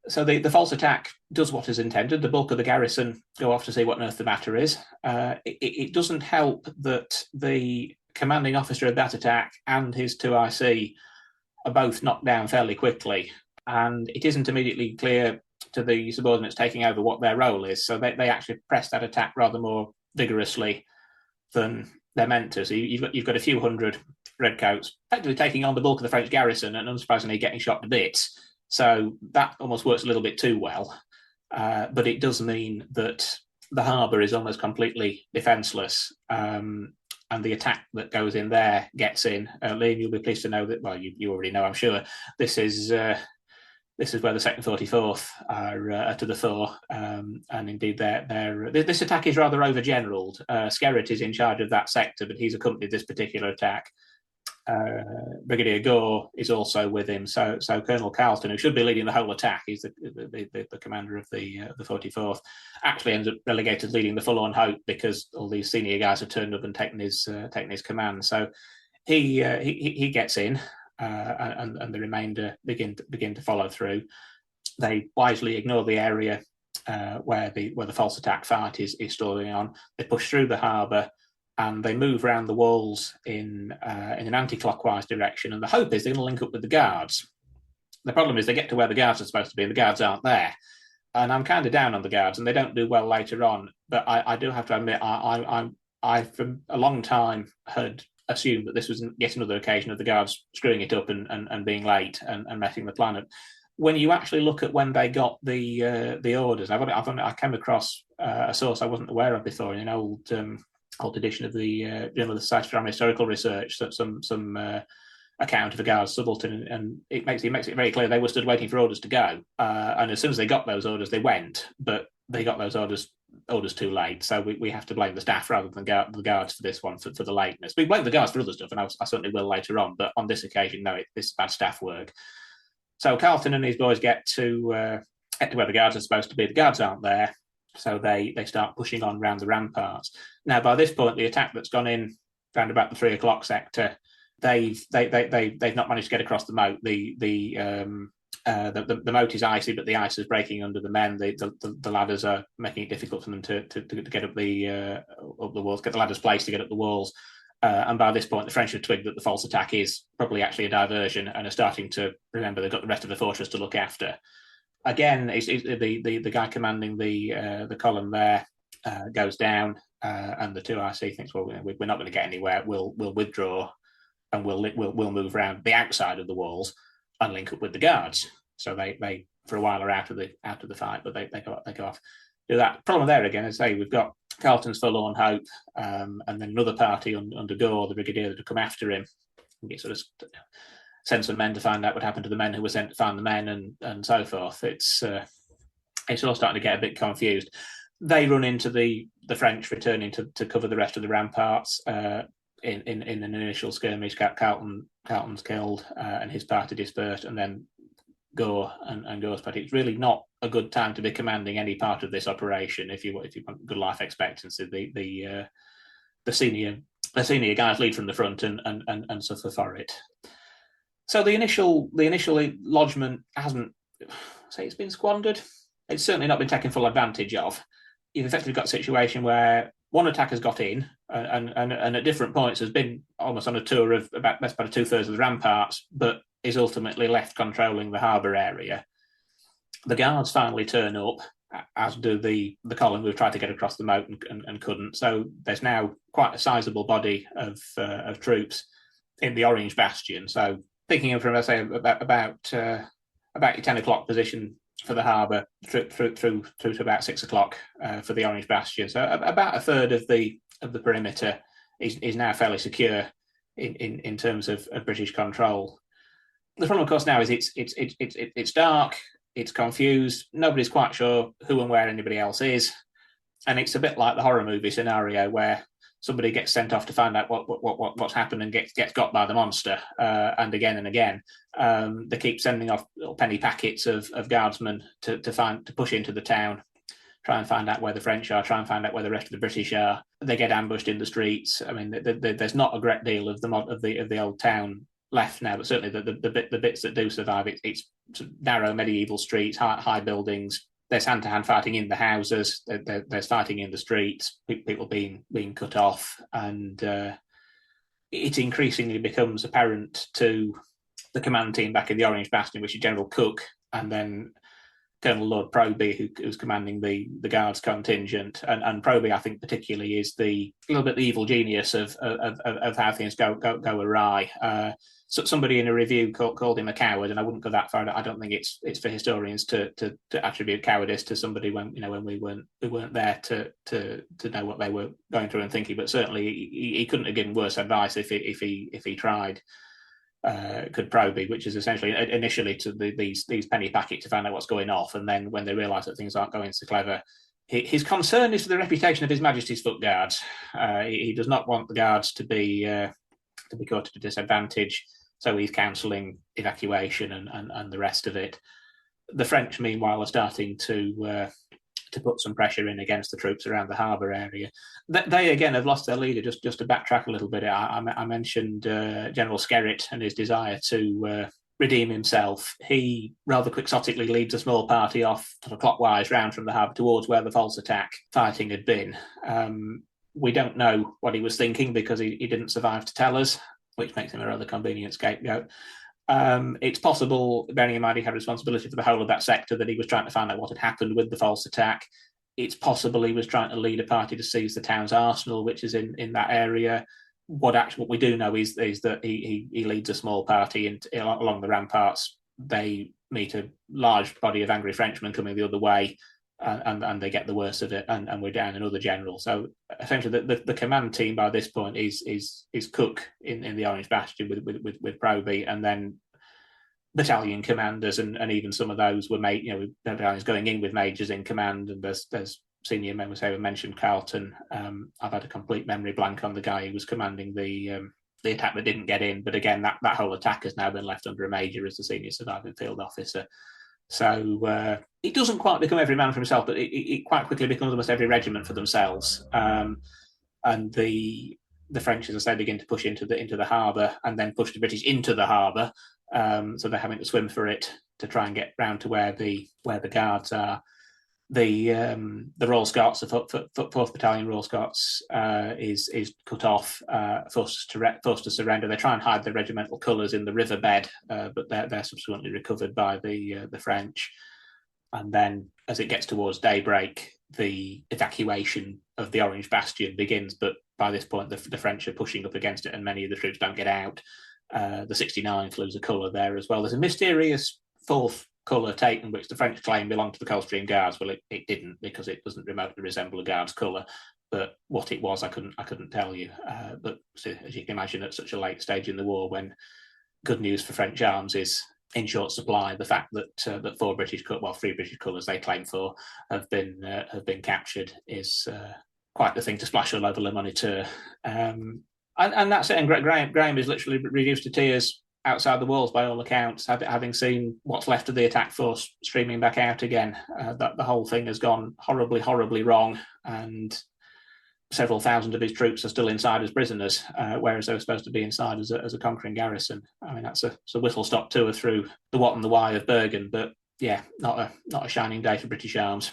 So the false attack does what is intended. The bulk of the garrison go off to see what on earth the matter is. It doesn't help that the commanding officer of that attack and his 2 IC are both knocked down fairly quickly. And it isn't immediately clear to the subordinates taking over what their role is. So they actually press that attack rather more vigorously than they're meant to. So you've got a few hundred redcoats effectively taking on the bulk of the French garrison and unsurprisingly getting shot to bits. So that almost works a little bit too well. But it does mean that the harbour is almost completely defenceless. And the attack that goes in there gets in. Liam, you'll be pleased to know that, well, you already know, I'm sure, this is where the 2nd 44th are to the fore. And indeed, this attack is rather overgeneraled. Skerritt is in charge of that sector, but he's accompanied this particular attack. Brigadier Gore is also with him. So Colonel Carleton, who should be leading the whole attack, he's the commander of the 44th, actually ends up relegated leading the Forlorn Hope because all these senior guys have turned up and taken his command. So he gets in, and the remainder begin to follow through. They wisely ignore the area where the false attack fight is stalling on. They push through the harbour, and they move around the walls in an anti-clockwise direction. And the hope is they're going to link up with the guards. The problem is they get to where the guards are supposed to be, and the guards aren't there. And I'm kind of down on the guards, and they don't do well later on. But I do have to admit, I for a long time had assumed that this was yet another occasion of the guards screwing it up and being late and messing the plan up. When you actually look at when they got the orders, I came across a source I wasn't aware of before in an old edition of the Journal of the Society for Historical Research, that some account of a guard's subaltern, and it makes it very clear they were stood waiting for orders to go. And as soon as they got those orders, they went, but they got those orders too late. So we have to blame the staff rather than the guards for this one, for the lateness. We blame the guards for other stuff, and I certainly will later on, but on this occasion, no, it's bad staff work. So Carleton and his boys get to where the guards are supposed to be. The guards aren't there. So they start pushing on around the ramparts. Now, by this point, the attack that's gone in around about the 3 o'clock sector, they've not managed to get across the moat. The moat is icy, but the ice is breaking under the men. The ladders are making it difficult for them to get up the walls, get the ladders placed to get up the walls. And by this point, the French have twigged that the false attack is probably actually a diversion and are starting to remember they've got the rest of the fortress to look after. Again, the guy commanding the column there goes down, and the 2 IC thinks, well, we're not going to get anywhere. We'll withdraw, and we'll move around the outside of the walls and link up with the guards. So they for a while are out of the fight, but they go off. Do that. Problem there again is, say, we've got Carleton's Forlorn Hope, and then another party under Gore, the brigadier, that have come after him. And sort of send some men to find out what happened to the men who were sent to find the men, and so forth. It's all starting to get a bit confused. They run into the French returning to cover the rest of the ramparts. In an initial skirmish, Carleton's killed, and his party dispersed, and then Gore and Gore's party. It's really not a good time to be commanding any part of this operation if you want good life expectancy. The senior guys lead from the front and suffer for it. So the initial lodgement hasn't say it's been squandered. It's certainly not been taken full advantage of. You've effectively got a situation where one attacker's got in and at different points has been almost on a tour of about best part of 2/3 of the ramparts, but is ultimately left controlling the harbour area. The guards finally turn up, as do the column who've tried to get across the moat and couldn't. So there's now quite a sizable body of troops in the Orange Bastion. So thinking of, I say, about your 10 o'clock position for the harbour through to about 6 o'clock for the Orange Bastion. So about a third of the perimeter is now fairly secure in terms of British control. The problem, of course, now is it's dark, it's confused, nobody's quite sure who and where anybody else is, and it's a bit like the horror movie scenario where somebody gets sent off to find out what's happened and gets got by the monster, and again. They keep sending off little penny packets of guardsmen to push into the town, try and find out where the French are, try and find out where the rest of the British are. They get ambushed in the streets. I mean, there's not a great deal of the old town left now, but certainly the bits that do survive, it's narrow medieval streets, high buildings. There's hand-to-hand fighting in the houses. There's fighting in the streets. People being cut off, and it increasingly becomes apparent to the command team back in the Orange Bastion, which is General Cook, and then Colonel Lord Proby, who's commanding the Guards contingent. And Proby, I think, particularly is a little bit the evil genius of how things go awry. So somebody in a review called him a coward, and I wouldn't go that far. I don't think it's for historians to attribute cowardice to somebody when we weren't there to know what they were going through and thinking. But certainly he couldn't have given worse advice if he tried. Could Proby, which is essentially initially to these penny packets to find out what's going off, and then when they realise that things aren't going so clever, his concern is for the reputation of His Majesty's Foot Guards. He does not want the guards to be caught at a disadvantage. So he's counselling evacuation and the rest of it. The French, meanwhile, are starting to put some pressure in against the troops around the harbour area. They again have lost their leader. Just to backtrack a little bit, I mentioned General Skerritt and his desire to redeem himself. He rather quixotically leads a small party off sort of clockwise round from the harbour towards where the false attack fighting had been. We don't know what he was thinking because he didn't survive to tell us, which makes him a rather convenient scapegoat. It's possible, bearing in mind he had responsibility for the whole of that sector, that he was trying to find out what had happened with the false attack. It's possible he was trying to lead a party to seize the town's arsenal, which is in that area. What we do know is that he leads a small party along the ramparts. They meet a large body of angry Frenchmen coming the other way, and they get the worst of it, and we're down another general. So essentially, the command team by this point is Cook in the Orange Bastion with Proby, and then battalion commanders, and even some of those were battalions going in with majors in command, and there's senior members who mentioned Carlton. I've had a complete memory blank on the guy who was commanding the attack that didn't get in, but again, that whole attack has now been left under a major as the senior surviving field officer. So it doesn't quite become every man for himself, but it quite quickly becomes almost every regiment for themselves. And the French, as I say, begin to push into the harbour, and then push the British into the harbour. So they're having to swim for it to try and get round to where the guards are. The Royal Scots, the 4th Battalion Royal Scots, is cut off, forced to surrender. They try and hide their regimental colours in the riverbed, but they're subsequently recovered by the French. And then, as it gets towards daybreak, the evacuation of the Orange Bastion begins. But by this point, the French are pushing up against it, and many of the troops don't get out. The 69th lose a colour there as well. There's a mysterious 4th colour taken, which the French claim belonged to the Coldstream Guards. Well, it didn't, because it doesn't remotely resemble a Guards colour. But what it was, I couldn't tell you. But as you can imagine, at such a late stage in the war, when good news for French arms is in short supply, the fact that three British colours they claim for have been captured is quite the thing to splash all over Le Moniteur. And that's it. And Graham is literally reduced to tears outside the walls by all accounts, having seen what's left of the attack force streaming back out again. That the whole thing has gone horribly, horribly wrong, and several thousand of his troops are still inside as prisoners, whereas they were supposed to be inside as a conquering garrison. I mean, that's a whistle-stop tour through the what and the why of Bergen, but yeah, not a shining day for British arms.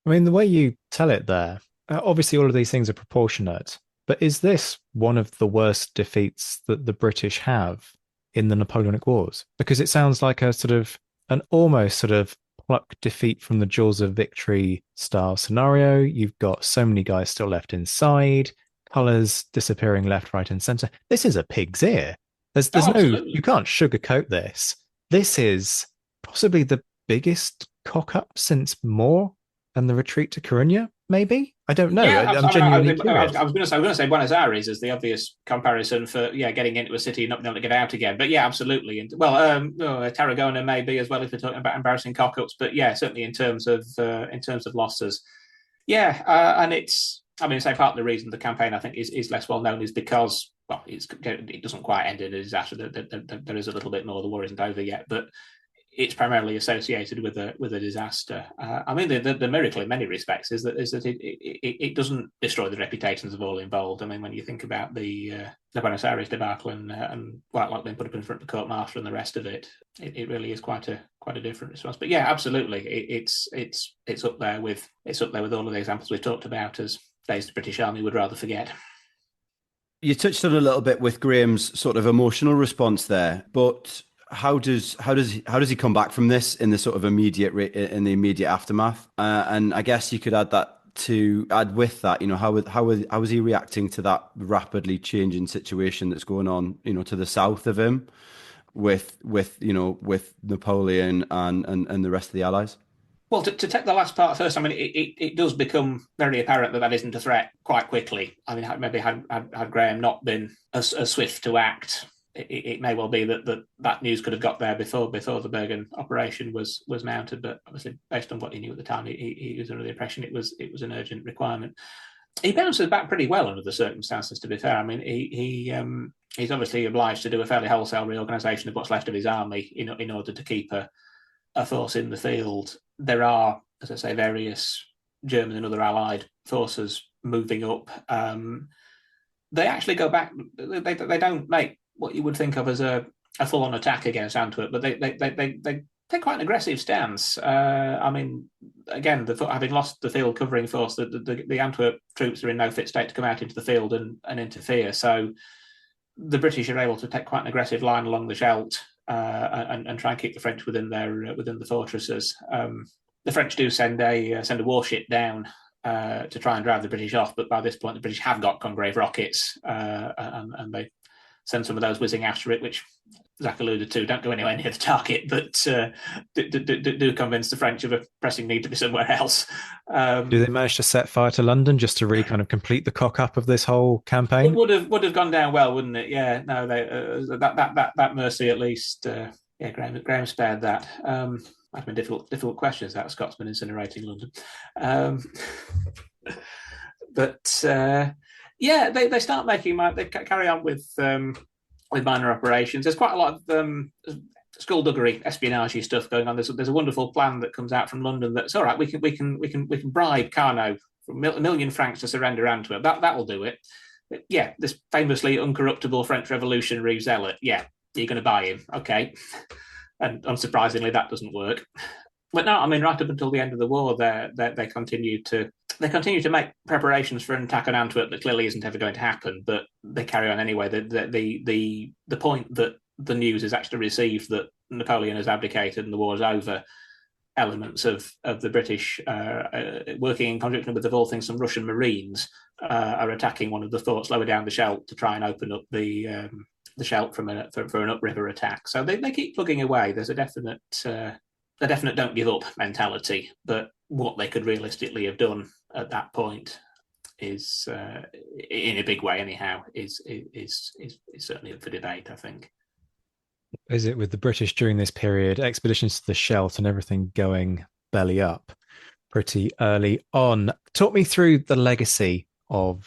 I mean, the way you tell it there, obviously all of these things are proportionate, but is this one of the worst defeats that the British have in the Napoleonic Wars? Because it sounds like a sort of an almost sort of pluck defeat from the jaws of victory style scenario. You've got so many guys still left inside, colors disappearing left, right, and center. This is a pig's ear. There's Oh, no, absolutely. you can't sugarcoat this. This is possibly the biggest cock up since Moore and the retreat to Coruña, maybe? I don't know. Yeah, I'm I mean, genuinely curious. I was going to say Buenos Aires is the obvious comparison for getting into a city and not being able to get out again. But yeah, absolutely. And well, Tarragona maybe as well if we're talking about embarrassing cock-ups. But yeah, certainly in terms of losses, yeah, and it's I mean, say part of the reason the campaign I think is less well known is because well, it doesn't quite end in a disaster. There is a little bit more. The war isn't over yet, but it's primarily associated with a disaster. I mean, the miracle in many respects is that it doesn't destroy the reputations of all involved. I mean, when you think about the Buenos Aires debacle and White Lock being put up in front of the court martial and the rest of it, it really is quite a different response. But yeah, absolutely, it's up there with all of the examples we've talked about as days the British Army would rather forget. You touched on a little bit with Graham's sort of emotional response there, but how does he come back from this in the sort of immediate aftermath? And I guess you could add with that, you know, how is he reacting to that rapidly changing situation that's going on, you know, to the south of him with Napoleon and the rest of the Allies? Well, to take the last part first, I mean, it does become very apparent that isn't a threat quite quickly. I mean, maybe had Graham not been as swift to act, it may well be that news could have got there before the Bergen operation was mounted. But obviously, based on what he knew at the time, he was under the impression it was an urgent requirement. He bounces back pretty well under the circumstances. To be fair, I mean, he's obviously obliged to do a fairly wholesale reorganisation of what's left of his army in order to keep a force in the field. There are, as I say, various German and other Allied forces moving up. They actually go back. They don't make what you would think of as a full-on attack against Antwerp, but they take quite an aggressive stance. I mean, again, having lost the field covering force, the Antwerp troops are in no fit state to come out into the field and interfere. So the British are able to take quite an aggressive line along the Scheldt and try and keep the French within the fortresses. The French do send a warship down to try and drive the British off, but by this point the British have got Congreve rockets and they send some of those whizzing after it, which Zach alluded to, don't go anywhere near the target, but do convince the French of a pressing need to be somewhere else. Do they manage to set fire to London just to really kind of complete the cock up of this whole campaign? Would have gone down well, wouldn't it? Yeah, no, that mercy at least. Graham spared that. Might have been difficult questions that Scotsman incinerating London. They start making. They carry on with minor operations. There's quite a lot of skullduggery, espionage stuff going on. There's a wonderful plan that comes out from London that's all right. We can bribe Carnot for £1 million francs to surrender Antwerp. That will do it. But yeah, this famously uncorruptible French revolutionary zealot. Yeah, you're going to buy him, okay? And unsurprisingly, that doesn't work. But no, I mean, right up until the end of the war, they continue to make preparations for an attack on Antwerp that clearly isn't ever going to happen. But they carry on anyway. The point that the news is actually received that Napoleon has abdicated and the war is over, elements of the British working in conjunction with, of all things, some Russian Marines are attacking one of the forts lower down the Scheldt to try and open up the Scheldt for an upriver attack. So they keep plugging away. There's a definite don't give up mentality, but what they could realistically have done at that point is, in a big way anyhow, is certainly up for debate, I think. Is it with the British during this period, expeditions to the Scheldt and everything going belly up pretty early on? Talk me through the legacy of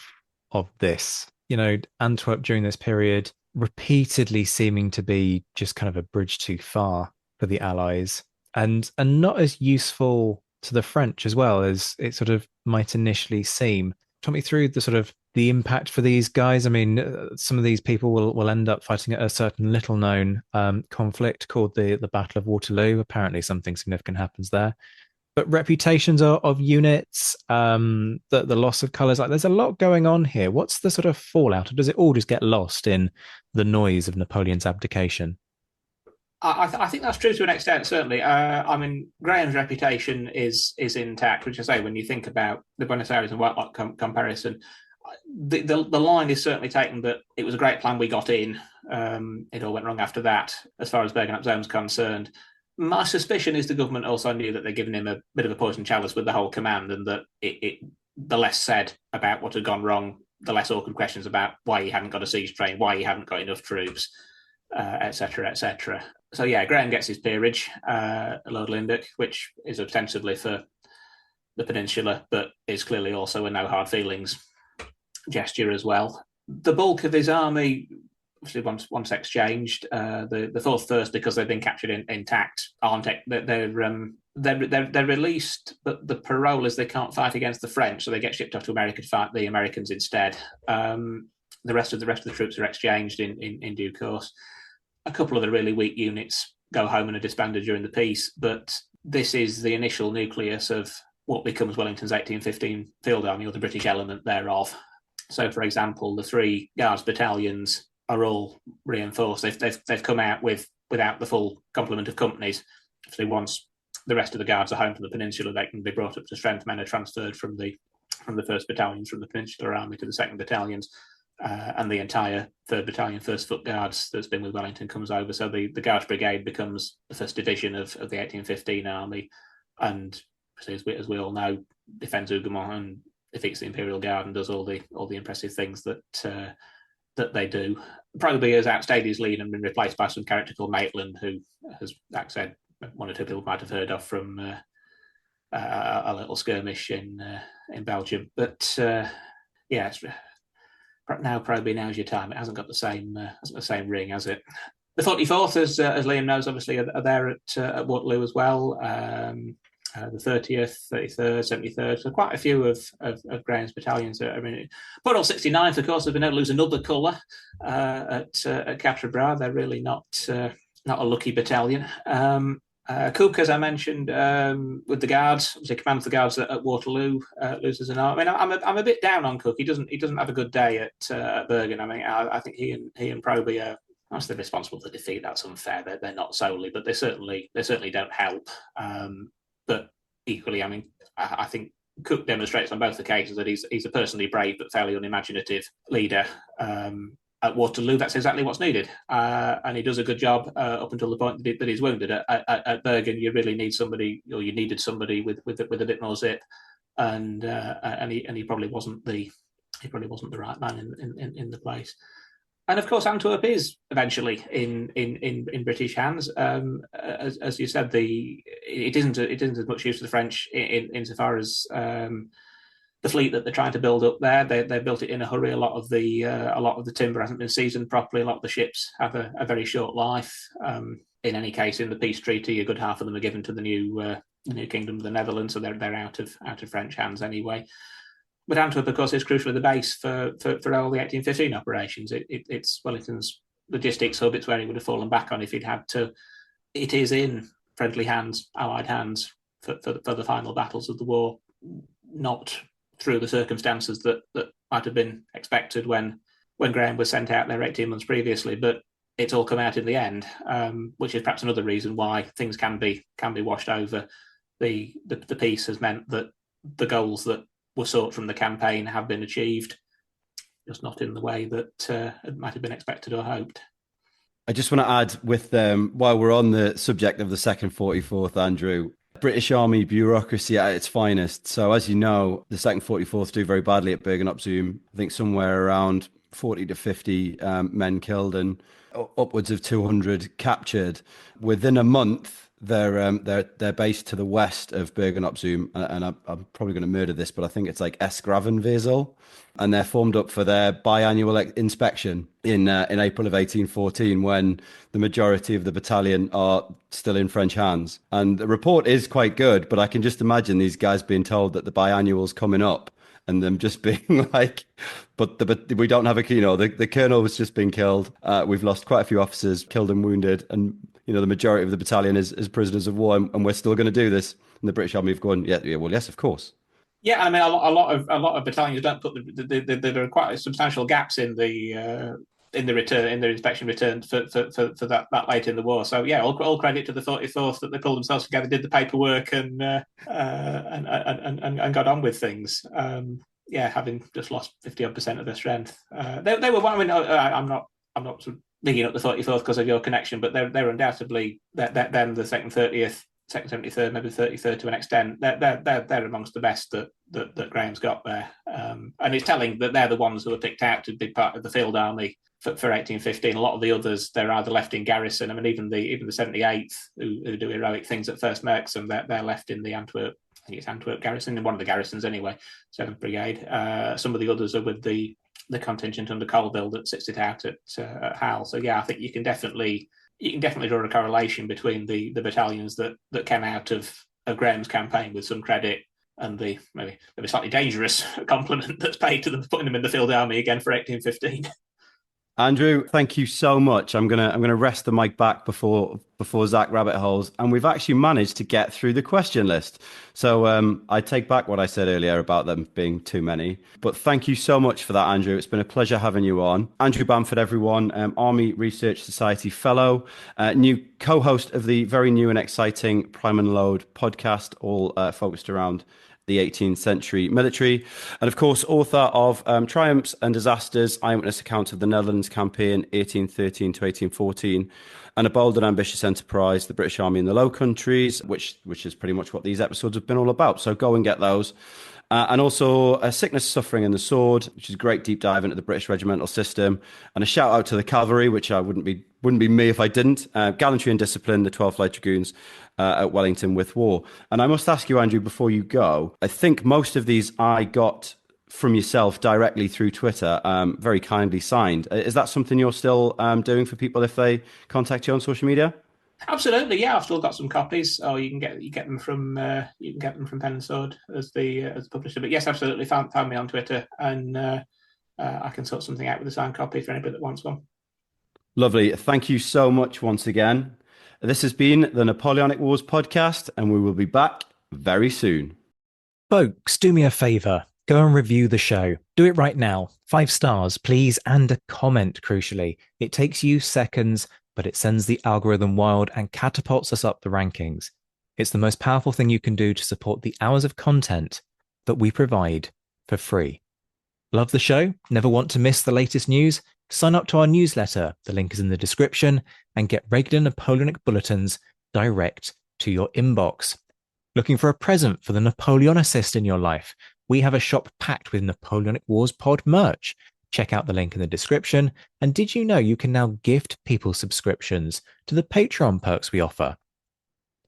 this. You know, Antwerp during this period repeatedly seeming to be just kind of a bridge too far for the Allies and not as useful to the French as well as it sort of might initially seem. talk me through the sort of the impact for these guys. I mean, some of these people will end up fighting at a certain little known conflict called the Battle of Waterloo. Apparently, something significant happens there. But reputations of units, the loss of colours, like there's a lot going on here. What's the sort of fallout, or does it all just get lost in the noise of Napoleon's abdication? I think that's true to an extent, certainly. I mean, Graham's reputation is intact, which I say, when you think about the Buenos Aires and White comparison, the line is certainly taken that it was a great plan, we got in. It all went wrong after that, as far as Bergen Op Zoom is concerned. My suspicion is the government also knew that they'd given him a bit of a poison chalice with the whole command, and that the less said about what had gone wrong, the less awkward questions about why he hadn't got a siege train, why he hadn't got enough troops, etc., etc. So yeah, Graham gets his peerage, Lord Lindach, which is ostensibly for the peninsula, but is clearly also a no hard feelings gesture as well. The bulk of his army, obviously, once exchanged, the fourth first, because they've been captured intact, aren't they're released, but the parole is they can't fight against the French, so they get shipped off to America to fight the Americans instead. The rest of the troops are exchanged in due course. A couple of the really weak units go home and are disbanded during the peace, but this is the initial nucleus of what becomes Wellington's 1815 Field Army, or the British element thereof. So, for example, the 3 Guards battalions are all reinforced. They've come out without the full complement of companies. So once the rest of the Guards are home from the peninsula, they can be brought up to strength. Men are transferred from the first battalions from the Peninsular Army to the second battalions. And the entire 3rd Battalion, 1st Foot Guards that's been with Wellington comes over. So the Guards Brigade becomes the 1st Division of the 1815 Army, and as we all know, defends Hougoumont and defeats the Imperial Guard and does all the impressive things that they do. Probably has outstayed his lead and been replaced by some character called Maitland, who has, like I said, one or two people might have heard of from a little skirmish in Belgium. But yeah, it's probably now's your time. It hasn't got the same ring, has it? The 44th, as Liam knows, obviously are there at Waterloo as well. The 30th, 33rd, 73rd, so quite a few of Graham's battalions. I mean, poor old 69th, of course, have been able to lose another colour at Quatre Bras. They're really not a lucky battalion. Cook, as I mentioned, with the Guards, obviously commands the Guards at Waterloo, loses an arm. I mean, I'm a bit down on Cook. He doesn't have a good day at Bergen. I mean, I think he and Proby are obviously responsible for the defeat. That's unfair. They're not solely, but they certainly don't help. But equally, I mean, I think Cook demonstrates on both occasions that he's a personally brave but fairly unimaginative leader. At Waterloo, that's exactly what's needed, and he does a good job up until the point that he's wounded. At Bergen, you really need somebody, or you needed somebody with a bit more zip, and he probably wasn't the right man in the place. And of course, Antwerp is eventually in British hands. As you said, it isn't as much use to the French insofar as the fleet that they're trying to build up there. They built it in a hurry. A lot of the timber hasn't been seasoned properly. A lot of the ships have a very short life. In any case, in the peace treaty, a good half of them are given to the new kingdom of the Netherlands, so they're out of French hands anyway. But Antwerp, of course, is crucially the base for all the 1815 operations. It's Wellington's logistics hub. It's where he would have fallen back on if he'd had to. It is in friendly hands, Allied hands, for the final battles of the war, not through the circumstances that might have been expected when Graham was sent out there 18 months previously. But it's all come out in the end, which is perhaps another reason why things can be washed over. The peace has meant that the goals that were sought from the campaign have been achieved, just not in the way that it might have been expected or hoped. I just want to add, with while we're on the subject of the Second 44th, Andrew, British Army bureaucracy at its finest. So as you know, the Second 44th do very badly at Bergen Op Zoom. I think somewhere around 40 to 50 men killed and upwards of 200 captured. Within a month, they're based to the west of Bergen Op Zoom, and I'm probably going to murder this, but I think it's like Esgravenvezel, and they're formed up for their biannual inspection in April of 1814, when the majority of the battalion are still in French hands. And the report is quite good, but I can just imagine these guys being told that the biannual's coming up, and them just being like, but we don't have a, the colonel was just being killed. We've lost quite a few officers, killed and wounded, and the majority of the battalion is prisoners of war, and we're still going to do this. And the British Army have gone, yeah, well, yes, of course. Yeah, I mean, a lot of battalions don't put there are quite substantial gaps in the return, in their inspection returns for that late in the war. So yeah, all credit to the 34th that they pulled themselves together, did the paperwork, and got on with things. Yeah, having just lost 50% of their strength, they were. I mean, I'm not sort of digging up the 34th because of your connection, but they're undoubtedly them the second 30th. Second 73rd, maybe 33rd to an extent. They're amongst the best that Graham's got there, and it's telling that they're the ones who are picked out to be part of the field army for 1815. A lot of the others, they're either left in garrison. I mean, even the 78th who do heroic things at First Merksem, they're left in the Antwerp. I think it's Antwerp garrison, in one of the garrisons anyway. 7th Brigade. Some of the others are with the contingent under Colville that sits it out at Hull. So yeah, I think you can definitely draw a correlation between the battalions that came out of Graham's campaign with some credit, and the maybe slightly dangerous compliment that's paid to them, putting them in the field army again for 1815. Andrew, thank you so much. I'm gonna rest the mic back before Zach rabbit holes, and we've actually managed to get through the question list. So I take back what I said earlier about them being too many. But thank you so much for that, Andrew. It's been a pleasure having you on. Andrew Bamford, everyone, Army Research Society Fellow, new co-host of the very new and exciting Prime and Load podcast, all focused around the 18th century military, and of course author of Triumphs and Disasters, Eyewitness Accounts of the Netherlands Campaign 1813 to 1814, and A Bold and Ambitious Enterprise, the British Army in the Low Countries, which is pretty much what these episodes have been all about. So go and get those. And also Sickness, Suffering and the Sword, which is a great deep dive into the British regimental system, and a shout out to the cavalry, which I wouldn't be me if I didn't. Gallantry and Discipline, the 12th Light Dragoons at Wellington with War. And I must ask you, Andrew, before you go, I think most of these I got from yourself directly through Twitter, very kindly signed. Is that something you're still doing for people if they contact you on social media? Absolutely, yeah. I've still got some copies. Oh, you can get them from Pen and Sword as the publisher. But yes, absolutely. Find me on Twitter, and I can sort something out with a signed copy for anybody that wants one. Lovely. Thank you so much once again. This has been the Napoleonic Wars podcast, and we will be back very soon. Folks, do me a favor. Go and review the show. Do it right now. 5 stars, please, and a comment, crucially. It takes you seconds, but it sends the algorithm wild and catapults us up the rankings. It's the most powerful thing you can do to support the hours of content that we provide for free. Love the show? Never want to miss the latest news? Sign up to our newsletter. The link is in the description, and get regular Napoleonic bulletins direct to your inbox. Looking for a present for the Napoleonicist in your life? We have a shop packed with Napoleonic Wars pod merch. Check out the link in the description. And did you know you can now gift people subscriptions to the Patreon perks we offer?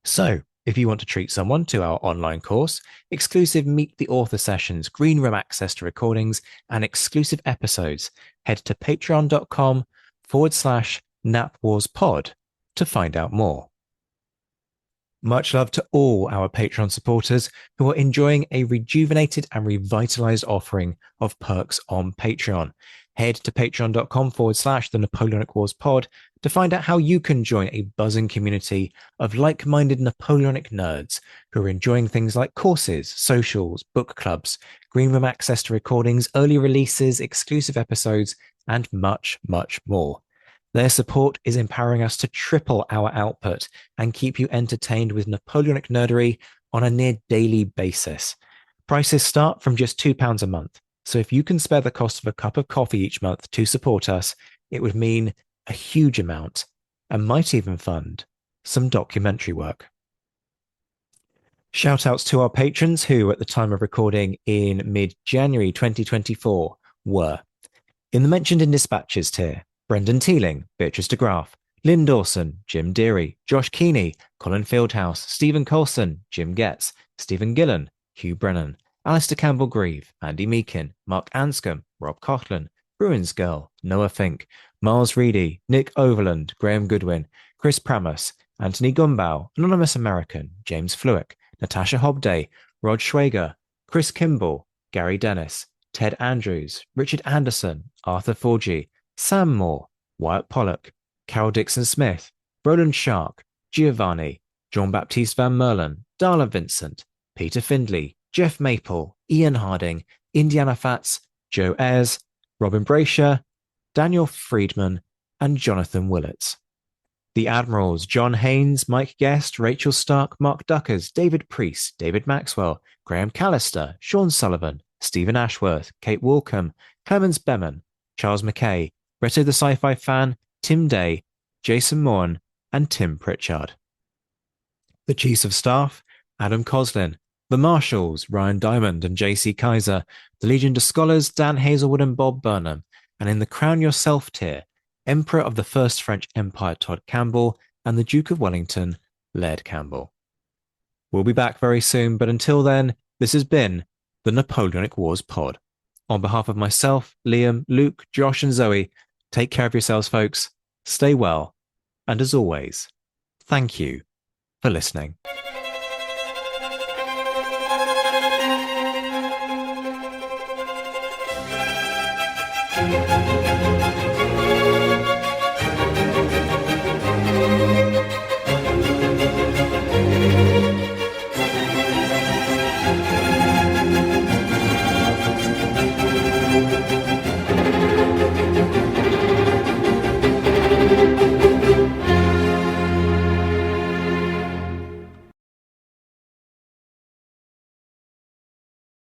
So, if you want to treat someone to our online course, exclusive Meet the Author sessions, green room access to recordings, and exclusive episodes, head to patreon.com/NapWarsPod to find out more. Much love to all our Patreon supporters who are enjoying a rejuvenated and revitalized offering of perks on Patreon. Head to patreon.com/the Napoleonic Wars pod to find out how you can join a buzzing community of like-minded Napoleonic nerds who are enjoying things like courses, socials, book clubs, green room access to recordings, early releases, exclusive episodes, and much, much more. Their support is empowering us to triple our output and keep you entertained with Napoleonic nerdery on a near daily basis. Prices start from just £2 a month. So if you can spare the cost of a cup of coffee each month to support us, it would mean a huge amount and might even fund some documentary work. Shout outs to our patrons who, at the time of recording in mid-January 2024, were in the mentioned in dispatches tier: Brendan Teeling, Beatrice de Graaf, Lynn Dawson, Jim Deary, Josh Keeney, Colin Fieldhouse, Stephen Colson, Jim Getz, Stephen Gillen, Hugh Brennan, Alistair Campbell-Grieve, Andy Meakin, Mark Anscombe, Rob Coughlin, Bruins Girl, Noah Fink, Miles Reedy, Nick Overland, Graham Goodwin, Chris Pramus, Anthony Gumbau, Anonymous American, James Fluick, Natasha Hobday, Rod Schwager, Chris Kimball, Gary Dennis, Ted Andrews, Richard Anderson, Arthur Forgy, Sam Moore, Wyatt Pollock, Carol Dixon Smith, Roland Shark, Giovanni, Jean-Baptiste Van Merlen, Darla Vincent, Peter Findlay, Jeff Maple, Ian Harding, Indiana Fats, Joe Ayres, Robin Brasher, Daniel Friedman, and Jonathan Willets. The Admirals, John Haynes, Mike Guest, Rachel Stark, Mark Duckers, David Priest, David Maxwell, Graham Callister, Sean Sullivan, Stephen Ashworth, Kate Walcombe, Clemens Beman, Charles McKay, Reto the Sci-Fi Fan, Tim Day, Jason Moran, and Tim Pritchard. The Chiefs of Staff, Adam Coslin. The Marshals, Ryan Diamond and J.C. Kaiser. The Legion of Scholars, Dan Hazelwood and Bob Burnham. And in the Crown Yourself tier, Emperor of the First French Empire Todd Campbell and the Duke of Wellington, Laird Campbell. We'll be back very soon, but until then, this has been the Napoleonic Wars pod. On behalf of myself, Liam, Luke, Josh, and Zoe, take care of yourselves, folks. Stay well. And as always, thank you for listening.